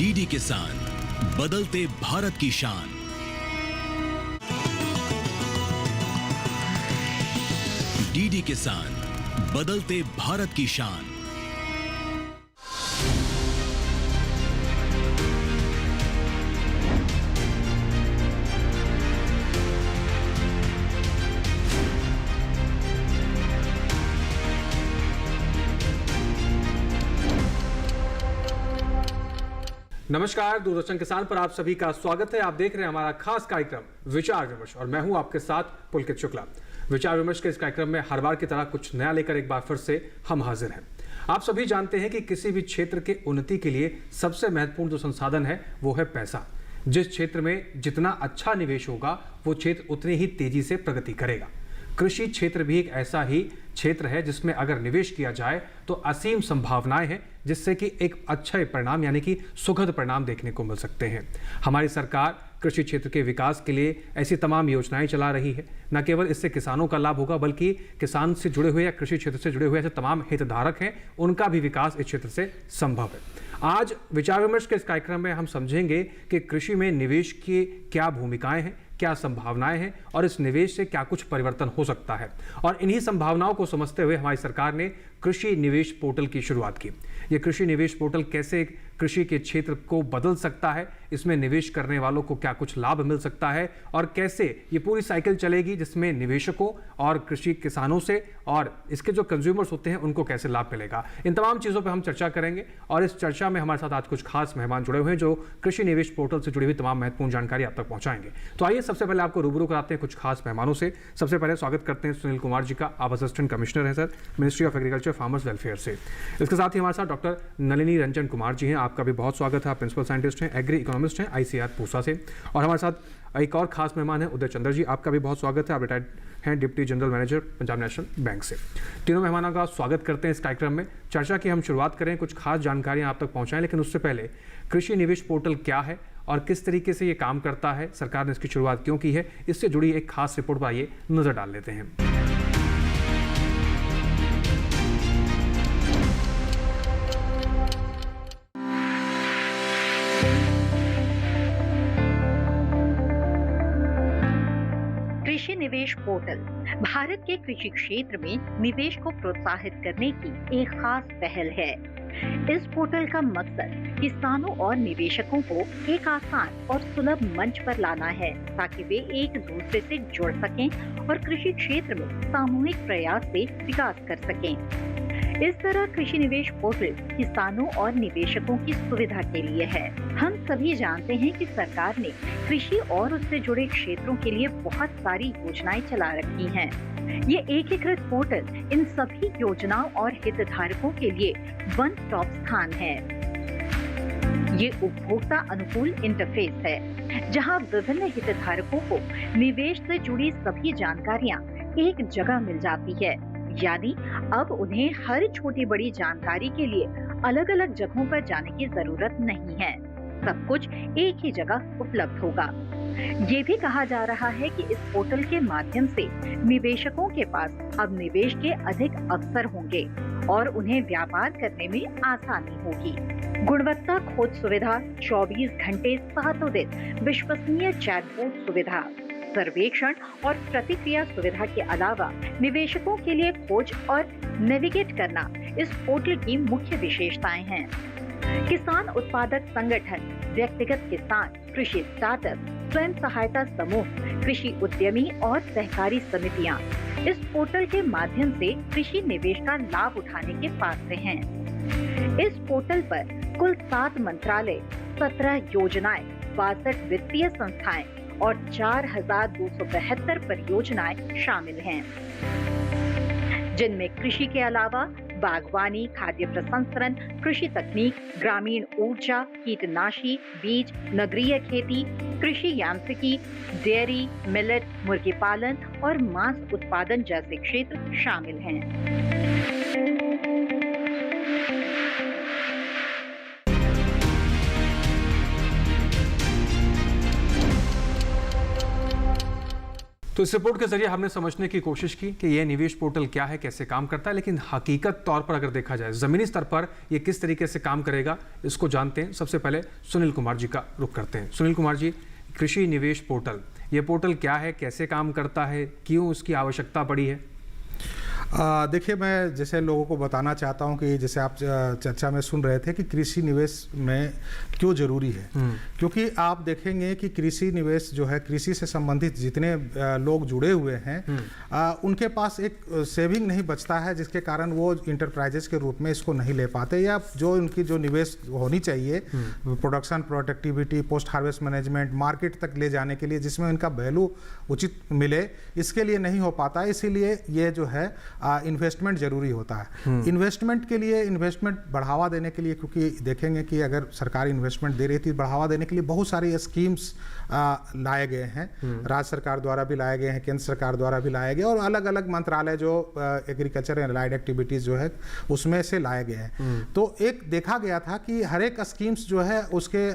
DD किसान, बदलते भारत की शान। डीडी किसान, बदलते भारत की शान। नमस्कार, दूरदर्शन किसान पर आप सभी का स्वागत है। आप देख रहे हैं हमारा खास कार्यक्रम विचार विमर्श और मैं हूं आपके साथ पुलकित शुक्ला। विचार विमर्श के इस कार्यक्रम में हर बार की तरह कुछ नया लेकर एक बार फिर से हम हाजिर हैं। आप सभी जानते हैं कि किसी भी क्षेत्र के उन्नति के लिए सबसे महत्वपूर्ण जो संसाधन है वो है पैसा। जिस क्षेत्र में जितना अच्छा निवेश होगा वो क्षेत्र उतनी ही तेजी से प्रगति करेगा। कृषि क्षेत्र भी एक ऐसा ही क्षेत्र है जिसमें अगर निवेश किया जाए तो असीम संभावनाएं हैं, जिससे कि एक अच्छे परिणाम यानी कि सुखद परिणाम देखने को मिल सकते हैं। हमारी सरकार कृषि क्षेत्र के विकास के लिए ऐसी तमाम योजनाएं चला रही है। न केवल इससे किसानों का लाभ होगा, बल्कि किसान से जुड़े हुए या कृषि क्षेत्र से जुड़े हुए ऐसे तमाम हितधारक हैं, उनका भी विकास इस क्षेत्र से संभव है। आज विचार विमर्श के इस कार्यक्रम में हम समझेंगे कि कृषि में निवेश की क्या भूमिकाएं हैं, क्या संभावनाएं हैं और इस निवेश से क्या कुछ परिवर्तन हो सकता है। और इन्हीं संभावनाओं को समझते हुए हमारी सरकार ने कृषि निवेश पोर्टल की शुरुआत की। ये कृषि निवेश पोर्टल कैसे कृषि के क्षेत्र को बदल सकता है, इसमें निवेश करने वालों को क्या कुछ लाभ मिल सकता है और कैसे ये पूरी साइकिल चलेगी जिसमें निवेशकों और कृषि किसानों से और इसके जो कंज्यूमर्स होते हैं उनको कैसे लाभ मिलेगा, इन तमाम चीज़ों पर हम चर्चा करेंगे। और इस चर्चा में हमारे साथ आज कुछ खास मेहमान जुड़े हुए हैं जो कृषि निवेश पोर्टल से जुड़ी हुई तमाम महत्वपूर्ण जानकारी आप तक पहुंचाएंगे। तो आइए सबसे पहले आपको रूबरू कराते हैं कुछ खास मेहमानों से। सबसे पहले स्वागत करते हैं सुनील कुमार जी का। आप असिस्टेंट कमिश्नर हैं sir, ministry of agriculture farmers welfare से। इसके साथ ही हमारे साथ डॉक्टर नलिनी रंजन कुमार जी हैं। आपका भी बहुत स्वागत है। आप प्रिंसिपल साइंटिस्ट हैं, एग्री इकोनॉमिस्ट हैं, ICAR पूसा से। और हमारे साथ एक और खास मेहमान है उदय चंद्र जी। आपका भी बहुत स्वागत है। आप रिटायर्ड हैं deputy general manager Punjab national bank से। तीनों मेहमानों का स्वागत करते हैं इस कार्यक्रम में। चर्चा की हम शुरुआत करें, कुछ खास जानकारियां आप तक पहुंचाएं, लेकिन उससे पहले कृषि निवेश पोर्टल क्या है और किस तरीके से ये काम करता है, सरकार ने इसकी शुरुआत क्यों की है, इससे जुड़ी एक खास रिपोर्ट पर आइए नजर डाल लेते हैं। कृषि निवेश पोर्टल भारत के कृषि क्षेत्र में निवेश को प्रोत्साहित करने की एक खास पहल है। इस पोर्टल का मकसद किसानों और निवेशकों को एक आसान और सुलभ मंच पर लाना है, ताकि वे एक दूसरे से जुड़ सकें और कृषि क्षेत्र में सामूहिक प्रयास से विकास कर सकें। इस तरह कृषि निवेश पोर्टल किसानों और निवेशकों की सुविधा के लिए है। हम सभी जानते हैं कि सरकार ने कृषि और उससे जुड़े क्षेत्रों के लिए बहुत सारी योजनाएं चला रखी हैं। ये एकीकृत पोर्टल इन सभी योजनाओं और हितधारकों के लिए वन स्टॉप स्थान है। ये उपभोक्ता अनुकूल इंटरफेस है, जहां विभिन्न हितधारकों को निवेश से जुड़ी सभी जानकारियां एक जगह मिल जाती है। यानी अब उन्हें हर छोटी बड़ी जानकारी के लिए अलग अलग जगहों पर जाने की जरूरत नहीं है। सब कुछ एक ही जगह उपलब्ध होगा। ये भी कहा जा रहा है कि इस पोर्टल के माध्यम से निवेशकों के पास अब निवेश के अधिक अवसर होंगे और उन्हें व्यापार करने में आसानी होगी। गुणवत्ता खोज सुविधा, 24 घंटे 7 दिन विश्वसनीय चैटबॉट सुविधा, सर्वेक्षण और प्रतिक्रिया सुविधा के अलावा निवेशकों के लिए खोज और नेविगेट करना इस पोर्टल की मुख्य विशेषताएं हैं। किसान उत्पादक संगठन, व्यक्तिगत किसान, कृषि स्टार्टअप, स्वयं सहायता समूह, कृषि उद्यमी और सहकारी समितियां इस पोर्टल के माध्यम से कृषि निवेश का लाभ उठाने के पात्र हैं। इस पोर्टल पर कुल 7 मंत्रालय, 17 योजनाएं, 62 वित्तीय संस्थाएं और 4,272 परियोजनाएं शामिल हैं, जिनमें कृषि के अलावा बागवानी, खाद्य प्रसंस्करण, कृषि तकनीक, ग्रामीण ऊर्जा, कीटनाशी, बीज, नगरीय खेती, कृषि यांत्रिकी, डेयरी, मिलेट, मुर्गी पालन और मांस उत्पादन जैसे क्षेत्र शामिल हैं। तो इस रिपोर्ट के जरिए हमने समझने की कोशिश की कि यह निवेश पोर्टल क्या है, कैसे काम करता है, लेकिन हकीकत तौर पर अगर देखा जाए जमीनी स्तर पर यह किस तरीके से काम करेगा, इसको जानते हैं। सबसे पहले सुनील कुमार जी का रुख करते हैं। सुनील कुमार जी, कृषि निवेश पोर्टल, ये पोर्टल क्या है, कैसे काम करता है, क्यों उसकी आवश्यकता पड़ी है? देखिए, मैं जैसे लोगों को बताना चाहता हूं कि जैसे आप चर्चा में सुन रहे थे कि कृषि निवेश में क्यों जरूरी है। क्योंकि आप देखेंगे कि कृषि निवेश जो है, कृषि से संबंधित जितने लोग जुड़े हुए हैं उनके पास एक सेविंग नहीं बचता है, जिसके कारण वो इंटरप्राइजेस के रूप में इसको नहीं ले पाते, या जो उनकी जो निवेश होनी चाहिए production, productivity, post harvest management, market तक ले जाने के लिए जिसमें उनका वैल्यू उचित मिले, इसके लिए नहीं हो पाता। इसीलिए ये जो है इन्वेस्टमेंट जरूरी होता है। इन्वेस्टमेंट के लिए, इन्वेस्टमेंट बढ़ावा देने के लिए, क्योंकि देखेंगे कि अगर सरकार इन्वेस्टमेंट दे रही थी, बढ़ावा देने के लिए बहुत सारी स्कीम्स लाए गए हैं, राज्य सरकार द्वारा भी लाए गए हैं, केंद्र सरकार द्वारा भी लाए गए, और अलग अलग मंत्रालय जो एग्रीकल्चर एंड अलाइड एक्टिविटीज जो है उसमें से लाए गए हैं। तो एक देखा गया था कि हर एक स्कीम्स जो है उसके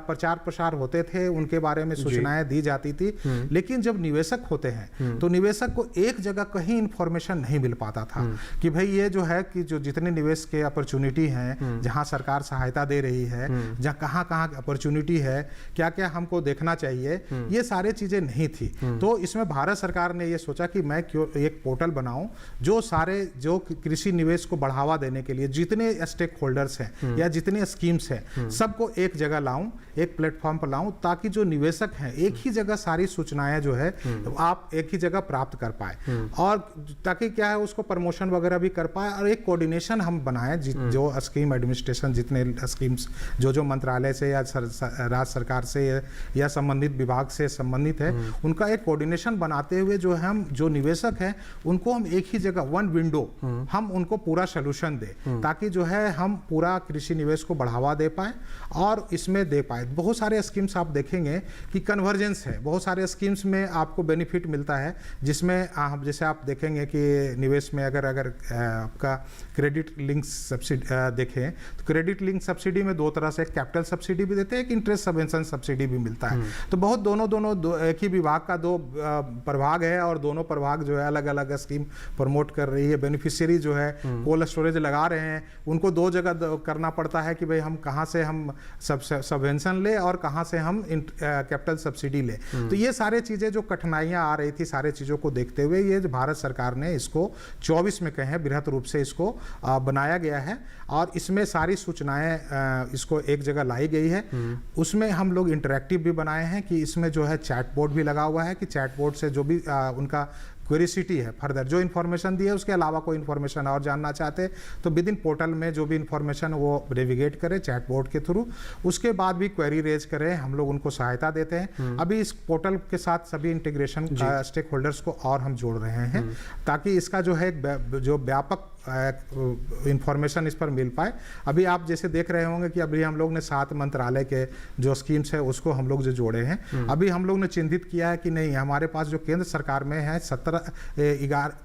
प्रचार प्रसार होते थे, उनके बारे में सूचनाएं दी जाती थी, लेकिन जब निवेशक होते हैं तो निवेशक को एक जगह कहीं इंफॉर्मेशन नहीं मिल पाता था कि भाई ये जो है कि जो जितने निवेश के अपॉर्चुनिटी हैं, जहां सरकार सहायता दे रही है, जहां कहां कहां अपॉर्चुनिटी है, क्या क्या हमको देखना चाहिए, ये सारे चीजें नहीं थी। तो इसमें भारत सरकार ने ये सोचा कि मैं क्यों एक पोर्टल बनाऊं जो कृषि निवेश को बढ़ावा देने के लिए जितने स्टेक होल्डर्स हैं या जितने स्कीम्स हैं सबको एक जगह लाऊं, एक प्लेटफॉर्म पर लाऊं, ताकि जो निवेशक हैं एक ही जगह सारी सूचनाएं जो है आप एक ही जगह प्राप्त कर पाए, और ताकि क्या है उसको प्रमोशन वगैरह भी कर पाए, और एक कोऑर्डिनेशन हम बनाए जो स्कीम एडमिनिस्ट्रेशन, जितने स्कीम्स जो मंत्रालय से या राज्य सरकार से या संबंधित विभाग से संबंधित है, उनका एक कोऑर्डिनेशन बनाते हुए जो हम जो निवेशक हैं उनको हम एक ही जगह, वन विंडो, हम उनको पूरा सोल्यूशन दें, ताकि जो है हम पूरा कृषि निवेश को बढ़ावा दे पाए और इसमें दे पाए। बहुत सारे स्कीम्स आप देखेंगे कि कन्वर्जेंस है, बहुत सारे स्कीम्स में आपको बेनिफिट मिलता है, जिसमें जैसे आप देखेंगे कि निवेश में अगर आपका क्रेडिट लिंक सब्सिडी देखें तो क्रेडिट लिंक सब्सिडी में दो तरह से, कैपिटल सब्सिडी भी देते हैं, एक इंटरेस्ट सबवेंशन सब्सिडी भी मिलता है। तो बहुत दोनों एक ही विभाग का दो प्रभाग है, और दोनों प्रभाग जो है अलग अलग स्कीम प्रमोट कर रही है। बेनिफिशियरी जो है कोल्ड स्टोरेज लगा रहे हैं, उनको दो जगह करना पड़ता है कि भाई हम कहाँ से हम सबवेंशन ले और कहाँ से हम कैपिटल सब्सिडी ले। तो ये सारे चीजें जो कठिनाइयां आ रही थी, सारे चीजों को देखते हुए ये भारत सरकार ने इसको 24 में कहें बृहत रूप से इसको बनाया गया है, और इसमें सारी सूचनाएं इसको एक जगह लाई गई है। उसमें हम लोग इंटरैक्टिव भी बनाए हैं कि इसमें जो है चैट बोर्ड भी लगा हुआ है, कि चैट बोर्ड से जो भी उनका क्यूरियोसिटी है, फर्दर जो इन्फॉर्मेशन दी है उसके अलावा कोई इन्फॉर्मेशन और जानना चाहते तो विद इन पोर्टल में जो भी इन्फॉर्मेशन वो नेविगेट करें चैट बोर्ड के थ्रू, उसके बाद भी क्वेरी रेज करें, हम लोग उनको सहायता देते हैं। अभी इस पोर्टल के साथ सभी इंटीग्रेशन स्टेक होल्डर्स को और हम जोड़ रहे हैं, ताकि इसका जो है जो व्यापक इंफॉर्मेशन इस पर मिल पाए। अभी आप जैसे देख रहे होंगे कि अभी हम लोग ने 7 मंत्रालय के जो स्कीम्स है उसको हम लोग जो जोड़े हैं। अभी हम लोग ने चिन्हित किया है कि नहीं, हमारे पास जो केंद्र सरकार में है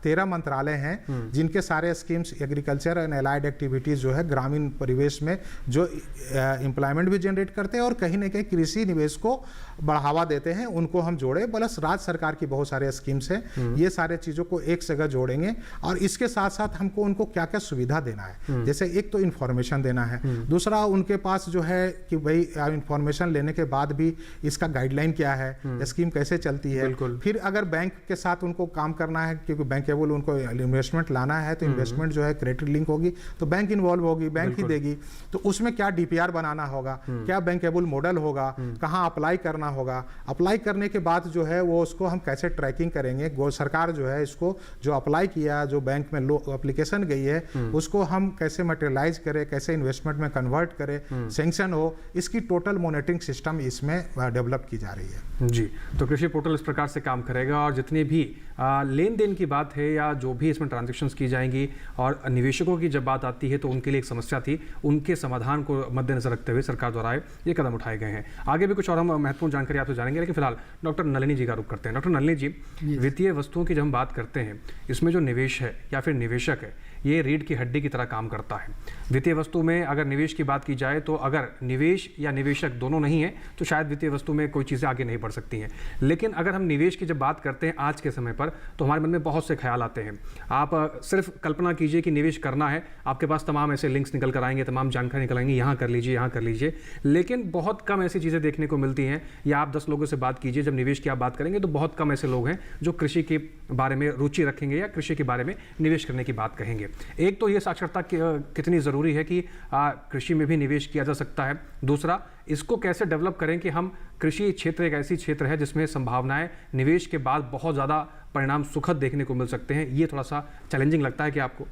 13 मंत्रालय हैं जिनके सारे schemes agriculture and allied activities जो है ग्रामीण परिवेश में जो एम्प्लॉयमेंट भी जनरेट करते हैं और कहीं ना कहीं कृषि निवेश को बढ़ावा देते हैं, उनको हम जोड़े। प्लस राज्य सरकार की बहुत सारे स्कीम्स हैं, ये सारे चीजों को एक जगह जोड़ेंगे, और इसके साथ साथ हमको उनको क्या क्या सुविधा देना है। जैसे एक तो इन्फॉर्मेशन देना है, दूसरा उनके पास जो है कि भाई इन्फॉर्मेशन लेने के बाद भी इसका गाइडलाइन क्या है, स्कीम कैसे चलती है। फिर अगर बैंक के साथ उनको काम करना है, क्योंकि बैंकेबल उनको इन्वेस्टमेंट लाना है, तो इन्वेस्टमेंट जो है क्रेडिट लिंक होगी तो बैंक इन्वॉल्व होगी, बैंक ही देगी। तो उसमें क्या डीपीआर बनाना होगा, क्या बैंकेबल मॉडल होगा, कहाँ अप्लाई करना होगा, अप्लाई करने के बाद जो है वो उसको हम कैसे ट्रैकिंग करेंगे। सरकार जो है इसको जो अप्लाई किया, जो बैंक में एप्लीकेशन गई है, उसको हम कैसे मटेरियलाइज करें, कैसे इन्वेस्टमेंट में कन्वर्ट करें, सैंक्शन हो, इसकी टोटल मॉनिटरिंग सिस्टम इसमें डेवलप की जा रही है। जी, तो कृषि पोर्टल इस प्रकार से काम करेगा, और जितनी भी लेन देन की बात है या जो भी इसमें ट्रांजैक्शंस की जाएंगी, और निवेशकों की जब बात आती है तो उनके लिए एक समस्या थी, उनके समाधान को मद्देनजर रखते हुए सरकार द्वारा ये कदम उठाए गए हैं। आगे भी कुछ और हम महत्वपूर्ण जानकारी आपसे जानेंगे, लेकिन फिलहाल डॉक्टर नलिनी जी का रुख करते हैं। डॉक्टर नलिनी जी, वित्तीय वस्तुओं की जब हम बात करते हैं, इसमें जो निवेश है या फिर निवेशक है, ये रीढ़ की हड्डी की तरह काम करता है। वित्तीय वस्तु में अगर निवेश की बात की जाए तो अगर निवेश या निवेशक दोनों नहीं है तो शायद वित्तीय वस्तु में कोई चीज़ें आगे नहीं बढ़ सकती हैं। लेकिन अगर हम निवेश की जब बात करते हैं आज के समय पर तो हमारे मन में बहुत से ख्याल आते हैं। आप सिर्फ कल्पना कीजिए कि निवेश करना है, आपके पास तमाम ऐसे लिंक्स निकल कर आएंगे, तमाम जानकारी निकल आएंगी, यहाँ कर लीजिए, यहाँ कर लीजिए, लेकिन बहुत कम ऐसी चीज़ें देखने को मिलती हैं। या आप 10 लोगों से बात कीजिए, जब निवेश की आप बात करेंगे तो बहुत कम ऐसे लोग हैं जो कृषि के बारे में रुचि रखेंगे या कृषि के बारे में निवेश करने की बात कहेंगे। एक तो ये साक्षरता कितनी ज़रूरी है कि कृषि में भी निवेश किया जा सकता है। दूसरा, इसको कैसे डेवलप करें कि हम कृषि क्षेत्र एक ऐसी क्षेत्र है जिसमें संभावनाएं निवेश के बाद बहुत ज़्यादा परिणाम सुखद देखने को मिल सकते हैं। ये थोड़ा सा चैलेंजिंग लगता है कि आपको?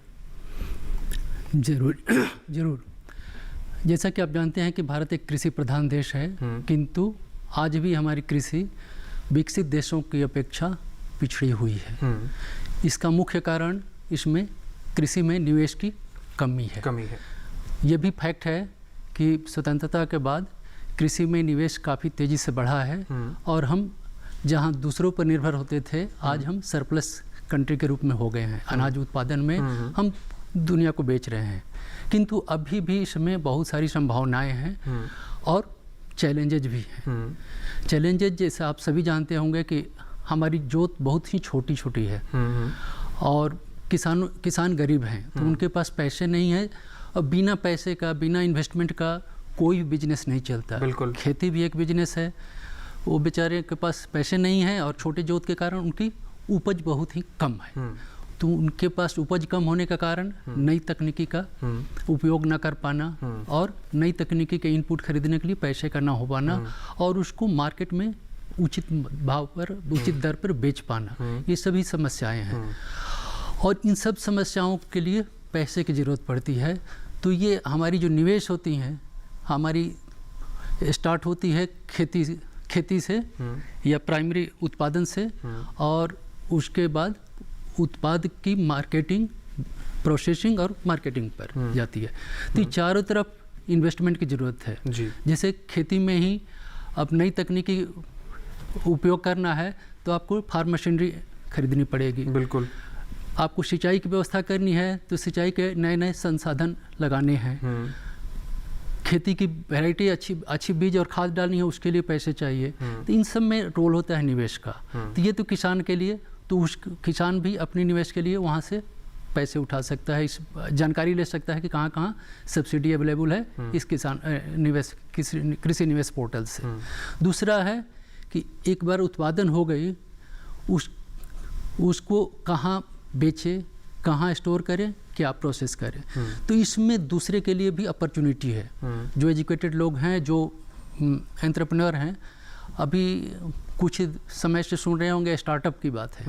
जरूर। जैसा कि आप जानते हैं कि भारत एक कृषि प्रधान देश है, किंतु आज भी हमारी कृषि विकसित देशों की अपेक्षा पिछड़ी हुई है। इसका मुख्य कारण इसमें कृषि में निवेश की कमी है। ये भी फैक्ट है कि स्वतंत्रता के बाद कृषि में निवेश काफ़ी तेज़ी से बढ़ा है और हम जहां दूसरों पर निर्भर होते थे, आज हम सरप्लस कंट्री के रूप में हो गए हैं। अनाज उत्पादन में हम दुनिया को बेच रहे हैं, किंतु अभी भी इसमें बहुत सारी संभावनाएं हैं और चैलेंजेज भी हैं। चैलेंजेज जैसे आप सभी जानते होंगे कि हमारी जोत बहुत ही छोटी छोटी है और किसान गरीब हैं, तो उनके पास पैसे नहीं है और बिना पैसे का, बिना इन्वेस्टमेंट का कोई बिजनेस नहीं चलता। बिल्कुल। खेती भी एक बिजनेस है। वो बेचारे के पास पैसे नहीं है और छोटे जोत के कारण उनकी उपज बहुत ही कम है। तो उनके पास उपज कम होने का कारण नई तकनीकी का उपयोग न कर पाना और नई तकनीकी के इनपुट खरीदने के लिए पैसे का ना हो पाना और उसको मार्केट में उचित भाव पर, उचित दर पर बेच पाना, ये सभी समस्याएं हैं। और इन सब समस्याओं के लिए पैसे की ज़रूरत पड़ती है। तो ये हमारी जो निवेश होती हैं, हमारी स्टार्ट होती है खेती से या प्राइमरी उत्पादन से, और उसके बाद उत्पाद की मार्केटिंग, प्रोसेसिंग और मार्केटिंग पर जाती है। तो चारों तरफ इन्वेस्टमेंट की ज़रूरत है। जैसे खेती में ही अब नई तकनीकी उपयोग करना है तो आपको फार्म मशीनरी खरीदनी पड़ेगी। बिल्कुल। आपको सिंचाई की व्यवस्था करनी है तो सिंचाई के नए नए संसाधन लगाने हैं। खेती की वैरायटी, अच्छी बीज और खाद डालनी है, उसके लिए पैसे चाहिए। तो इन सब में रोल होता है निवेश का। तो ये तो किसान के लिए, तो उस किसान भी अपनी निवेश के लिए वहाँ से पैसे उठा सकता है, इस जानकारी ले सकता है कि कहाँ कहाँ सब्सिडी अवेलेबल है इस कृषि निवेश पोर्टल से। दूसरा है कि एक बार उत्पादन हो गई, उसको कहाँ बेचे, कहाँ स्टोर करें, क्या प्रोसेस करें। तो इसमें दूसरे के लिए भी अपॉर्चुनिटी है। जो एजुकेटेड लोग हैं, जो एंटरप्रेन्योर हैं, अभी कुछ समय से सुन रहे होंगे स्टार्टअप की बात है।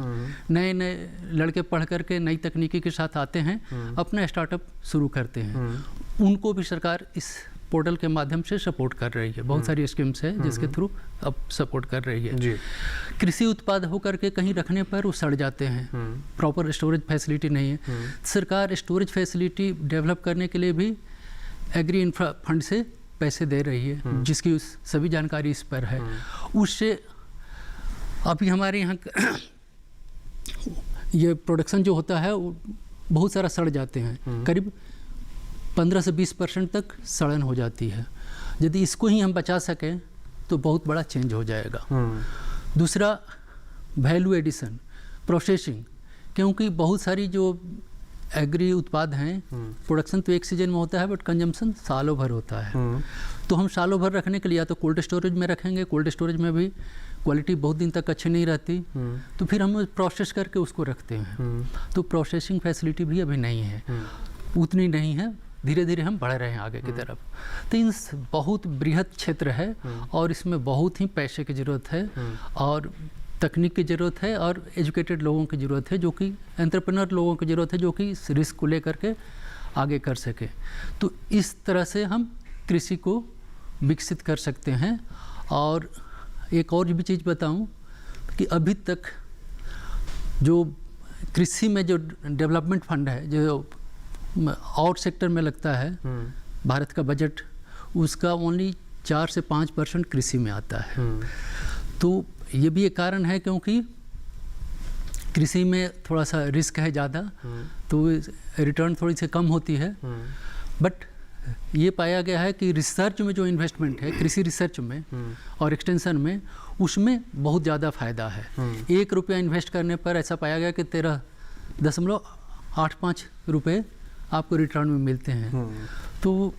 नए नए लड़के पढ़ करके नई तकनीकी के साथ आते हैं, अपना स्टार्टअप शुरू करते हैं। उनको भी सरकार इस पोर्टल के माध्यम से सपोर्ट कर रही है। बहुत सारी स्कीम्स है जिसके थ्रू अब सपोर्ट कर रही है। जी। कृषि उत्पाद होकर के कहीं रखने पर वो सड़ जाते हैं, प्रॉपर स्टोरेज फैसिलिटी नहीं है। सरकार स्टोरेज फैसिलिटी डेवलप करने के लिए भी एग्री इंफ्रा फंड से पैसे दे रही है, जिसकी सभी जानकारी इस पर है। उससे अभी हमारे यहाँ ये प्रोडक्शन जो होता है वो बहुत सारा सड़ जाते हैं, करीब 15 से 20% तक सड़न हो जाती है। यदि इसको ही हम बचा सकें तो बहुत बड़ा चेंज हो जाएगा। दूसरा, वैल्यू एडिशन, प्रोसेसिंग, क्योंकि बहुत सारी जो एग्री उत्पाद हैं, प्रोडक्शन तो एक सीजन में होता है बट कंजम्पशन सालों भर होता है। तो हम सालों भर रखने के लिए या तो कोल्ड स्टोरेज में रखेंगे, कोल्ड स्टोरेज में भी क्वालिटी बहुत दिन तक अच्छी नहीं रहती, तो फिर हम प्रोसेस करके उसको रखते हैं। तो प्रोसेसिंग फैसिलिटी भी अभी नहीं है, उतनी नहीं है। धीरे धीरे हम बढ़ रहे हैं आगे की तरफ। तो इन बहुत बृहद क्षेत्र है और इसमें बहुत ही पैसे की ज़रूरत है और तकनीक की ज़रूरत है और एजुकेटेड लोगों की ज़रूरत है, जो कि एंटरप्रेन्योर लोगों की ज़रूरत है, जो कि इस रिस्क को लेकर के आगे कर सके। तो इस तरह से हम कृषि को विकसित कर सकते हैं। और एक और भी चीज़ बताऊं कि अभी तक जो कृषि में जो डेवलपमेंट फंड है, जो और सेक्टर में लगता है भारत का बजट, उसका ओनली 4 से 5% कृषि में आता है। तो ये भी एक कारण है, क्योंकि कृषि में थोड़ा सा रिस्क है ज़्यादा, तो रिटर्न थोड़ी सी कम होती है। बट ये पाया गया है कि रिसर्च में जो इन्वेस्टमेंट है, कृषि रिसर्च में और एक्सटेंशन में, उसमें बहुत ज़्यादा फ़ायदा है। 1 रुपया इन्वेस्ट करने पर ऐसा पाया गया कि 13.85 रुपये आपको रिटर्न में मिलते हैं। तो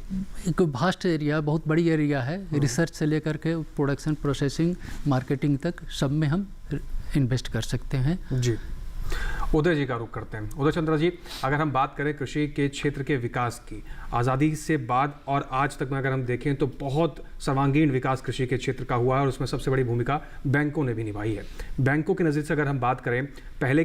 एक भास्ट एरिया, बहुत बड़ी एरिया है, रिसर्च से लेकर के प्रोडक्शन, प्रोसेसिंग, मार्केटिंग तक सब में हम इन्वेस्ट कर सकते हैं। जी, उदय जी का रुख करते हैं। उदय चंद्र जी, अगर हम बात करें कृषि के क्षेत्र के विकास की, आज़ादी से बाद और आज तक में अगर हम देखें तो बहुत सर्वांगीण विकास कृषि के क्षेत्र का हुआ है और उसमें सबसे बड़ी भूमिका बैंकों ने भी निभाई है। बैंकों की नज़र से अगर हम बात करें, पहले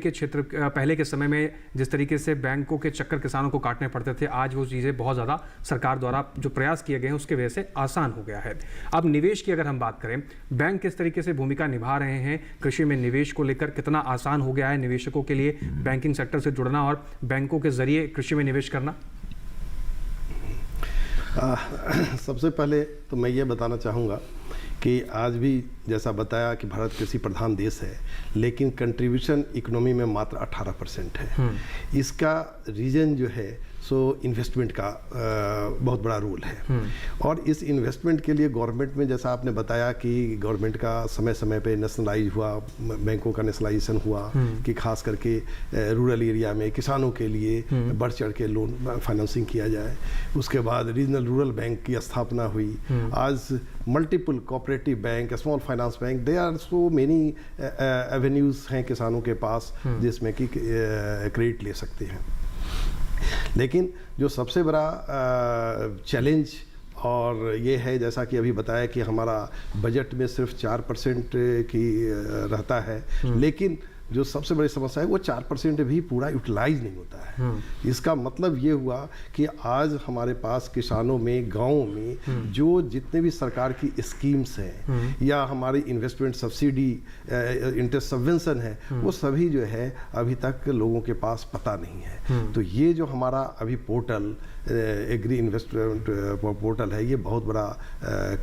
के समय में जिस तरीके से बैंकों के चक्कर किसानों को काटने पड़ते थे, आज वो चीज़ें बहुत ज़्यादा सरकार द्वारा जो प्रयास किए गए हैं उसकी वजह से आसान हो गया है। अब निवेश की अगर हम बात करें, बैंक किस तरीके से भूमिका निभा रहे हैं कृषि में निवेश को लेकर, कितना आसान हो गया है निवेशकों के लिए बैंकिंग सेक्टर से जुड़ना और बैंकों के जरिए कृषि में निवेश करना? सबसे पहले तो मैं ये बताना चाहूँगा कि आज भी जैसा बताया कि भारत कृषि प्रधान देश है, लेकिन कंट्रीब्यूशन इकोनॉमी में मात्र 18% है। इसका रीज़न जो है सो इन्वेस्टमेंट का बहुत बड़ा रोल है। और इस इन्वेस्टमेंट के लिए गवर्नमेंट में, जैसा आपने बताया कि गवर्नमेंट का समय समय पे नेशनलाइज हुआ, बैंकों का नेशनलाइजेशन हुआ कि खास करके रूरल एरिया में किसानों के लिए बढ़ चढ़ के लोन फाइनेंसिंग किया जाए। उसके बाद रीजनल रूरल बैंक की स्थापना हुई। आज multiple cooperative bank, small finance bank, they are so many avenues हैं किसानों के पास जिसमें कि क्रेडिट ले सकते हैं। लेकिन जो सबसे बड़ा चैलेंज और ये है, जैसा कि अभी बताया कि हमारा बजट में सिर्फ 4% की रहता है, लेकिन जो सबसे बड़ी समस्या है वो 4% भी पूरा यूटिलाइज नहीं होता है। इसका मतलब ये हुआ कि आज हमारे पास किसानों में, गाँव में जो जितने भी सरकार की स्कीम्स हैं या हमारी इन्वेस्टमेंट सब्सिडी, इंटरेस्ट सबवेंशन है, वो सभी जो है अभी तक लोगों के पास पता नहीं है। तो ये जो हमारा अभी पोर्टल, एग्री इन्वेस्टमेंट पोर्टल है, ये बहुत बड़ा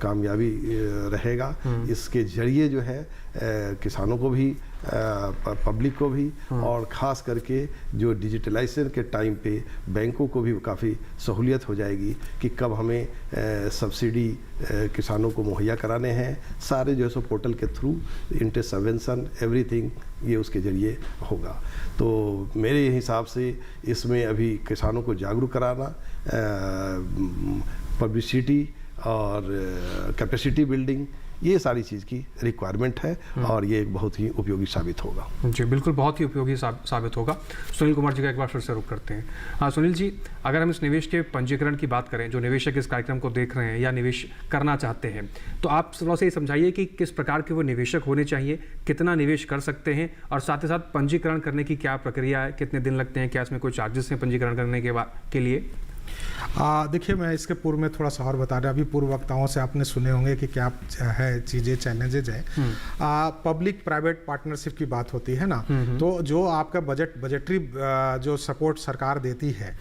कामयाबी रहेगा। इसके जरिए जो है किसानों को भी, पब्लिक को भी, और ख़ास करके जो डिजिटलाइजेशन के टाइम पे बैंकों को भी काफ़ी सहूलियत हो जाएगी कि कब हमें सब्सिडी किसानों को मुहैया कराने हैं। सारे जो है सो पोर्टल के थ्रू इंटरेस्ट सबवेंशन एवरीथिंग ये उसके ज़रिए होगा। तो मेरे हिसाब से इसमें अभी किसानों को जागरूक कराना, पब्लिसिटी और कैपेसिटी बिल्डिंग, ये सारी चीज़ की रिक्वायरमेंट है और ये एक बहुत ही उपयोगी साबित होगा। जी बिल्कुल, बहुत ही उपयोगी साबित होगा। सुनील कुमार जी का एक बार फिर से रुख करते हैं। हाँ सुनील जी, अगर हम इस निवेश के पंजीकरण की बात करें, जो निवेशक इस कार्यक्रम को देख रहे हैं या निवेश करना चाहते हैं, तो आप थोड़ा सा ये समझाइए कि किस प्रकार के वो निवेशक होने चाहिए, कितना निवेश कर सकते हैं, और साथ ही साथ पंजीकरण करने की क्या प्रक्रिया है, कितने दिन लगते हैं, क्या इसमें कोई चार्जेस हैं पंजीकरण करने के लिए? देखिए, मैं इसके पूर्व में थोड़ा सा और बता रहा, अभी पूर्व वक्ताओं से आपने सुने होंगे कि क्या है चीज़ें, चैलेंजेज है। पब्लिक प्राइवेट पार्टनरशिप की बात होती है ना, तो जो आपका बजटरी जो सपोर्ट सरकार देती है,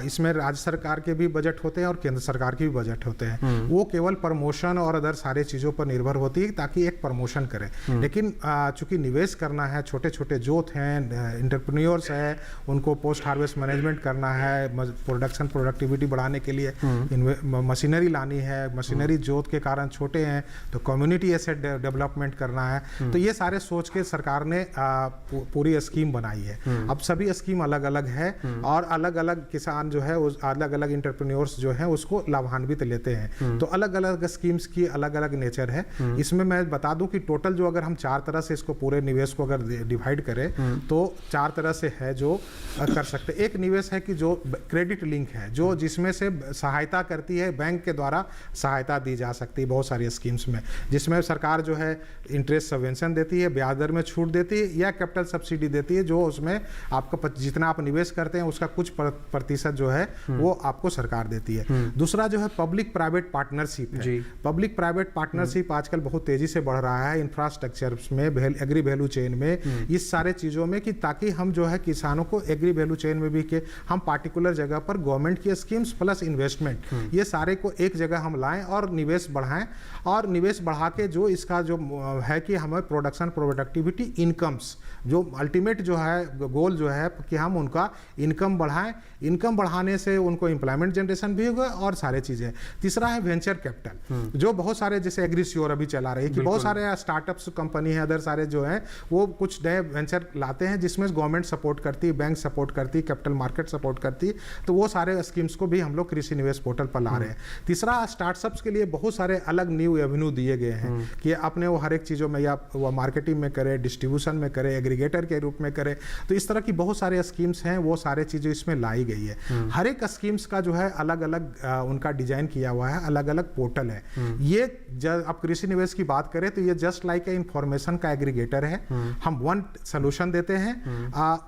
इसमें राज्य सरकार के भी बजट होते हैं और केंद्र सरकार के भी बजट होते हैं। वो केवल प्रमोशन और अदर सारे चीज़ों पर निर्भर होती है ताकि एक प्रमोशन करें। लेकिन चूंकि निवेश करना है, छोटे छोटे जोत हैं, इंटरप्रेन्योर्स हैं, उनको पोस्ट हार्वेस्ट मैनेजमेंट करना है, प्रोडक्टिविटी बढ़ाने के लिए मशीनरी लानी है, मशीनरी जोत के कारण छोटे हैं तो कम्युनिटी एसेट डेवलपमेंट करना है। तो ये सारे सोच के सरकार ने पूरी स्कीम बनाई है। अब सभी स्कीम अलग अलग है और अलग अलग किसान जो है, अलग अलग इंटरप्रेन्योर्स जो है उसको लाभान्वित लेते हैं। तो अलग अलग स्कीम्स की अलग अलग नेचर है। इसमें मैं बता दूं कि टोटल जो अगर हम 4 तरह से इसको पूरे निवेश को अगर डिवाइड करें तो 4 तरह से है जो कर सकते। एक निवेश है कि जो क्रेडिट लिंक है, जो जिसमें से सहायता करती है, बैंक के द्वारा सहायता दी जा सकती है बहुत सारी स्कीम्स में, जिसमें सरकार जो है इंटरेस्ट सबवेंशन देती है, ब्याज दर में छूट देती है या कैपिटल सब्सिडी देती है, जो उसमें आपका जितना आप निवेश करते हैं उसका कुछ प्रतिशत जो है वो आपको सरकार देती है। दूसरा जो है पब्लिक प्राइवेट पार्टनरशिप है। पब्लिक प्राइवेट पार्टनरशिप आजकल बहुत तेजी से बढ़ रहा है इंफ्रास्ट्रक्चर में, एग्री वैल्यू चेन में, इस सारे चीज़ों में, कि ताकि हम जो है किसानों को एग्री वैल्यू चेन में भी कि हम पार्टिकुलर जगह पर गवर्नमेंट गवर्नमेंट की स्कीम्स प्लस इन्वेस्टमेंट, ये सारे को एक जगह हम लाएं और निवेश बढ़ाएं, और निवेश बढ़ा के जो इसका जो है कि हमें प्रोडक्शन, प्रोडक्टिविटी, इनकम्स, जो अल्टीमेट जो है गोल जो है कि हम उनका इनकम बढ़ाएं, इनकम बढ़ाने से उनको एम्प्लॉयमेंट जनरेशन भी होगा और सारे चीज़ें। तीसरा है वेंचर कैपिटल, जो बहुत सारे जैसे एग्रीश्योर अभी चला रही है कि बहुत सारे स्टार्टअप्स कंपनी है, अदर सारे जो हैं वो कुछ नए वेंचर लाते हैं जिसमें गवर्नमेंट सपोर्ट करती है, बैंक सपोर्ट करती है, कैपिटल मार्केट सपोर्ट करती है, तो वो सारे स्कीम्स को भी हम लोग कृषि निवेश पोर्टल पर ला रहे हैं। तीसरा, स्टार्टअप्स के लिए बहुत सारे अलग न्यू एवेन्यू दिए गए हैं कि अपने वो हर एक चीज़ों में, या वो मार्केटिंग में करे, डिस्ट्रीब्यूशन में करे, एग्रीगेटर के रूप में करे, तो इस तरह की बहुत सारे स्कीम्स हैं, वो सारे चीज़ें इसमें लाई गई है। हर एक स्कीम्स का जो है अलग अलग उनका डिजाइन किया हुआ है, अलग अलग पोर्टल है। ये अब कृषि निवेश की बात करें तो ये जस्ट लाइक इंफॉर्मेशन का एग्रीगेटर है। हम वन सोल्यूशन देते हैं,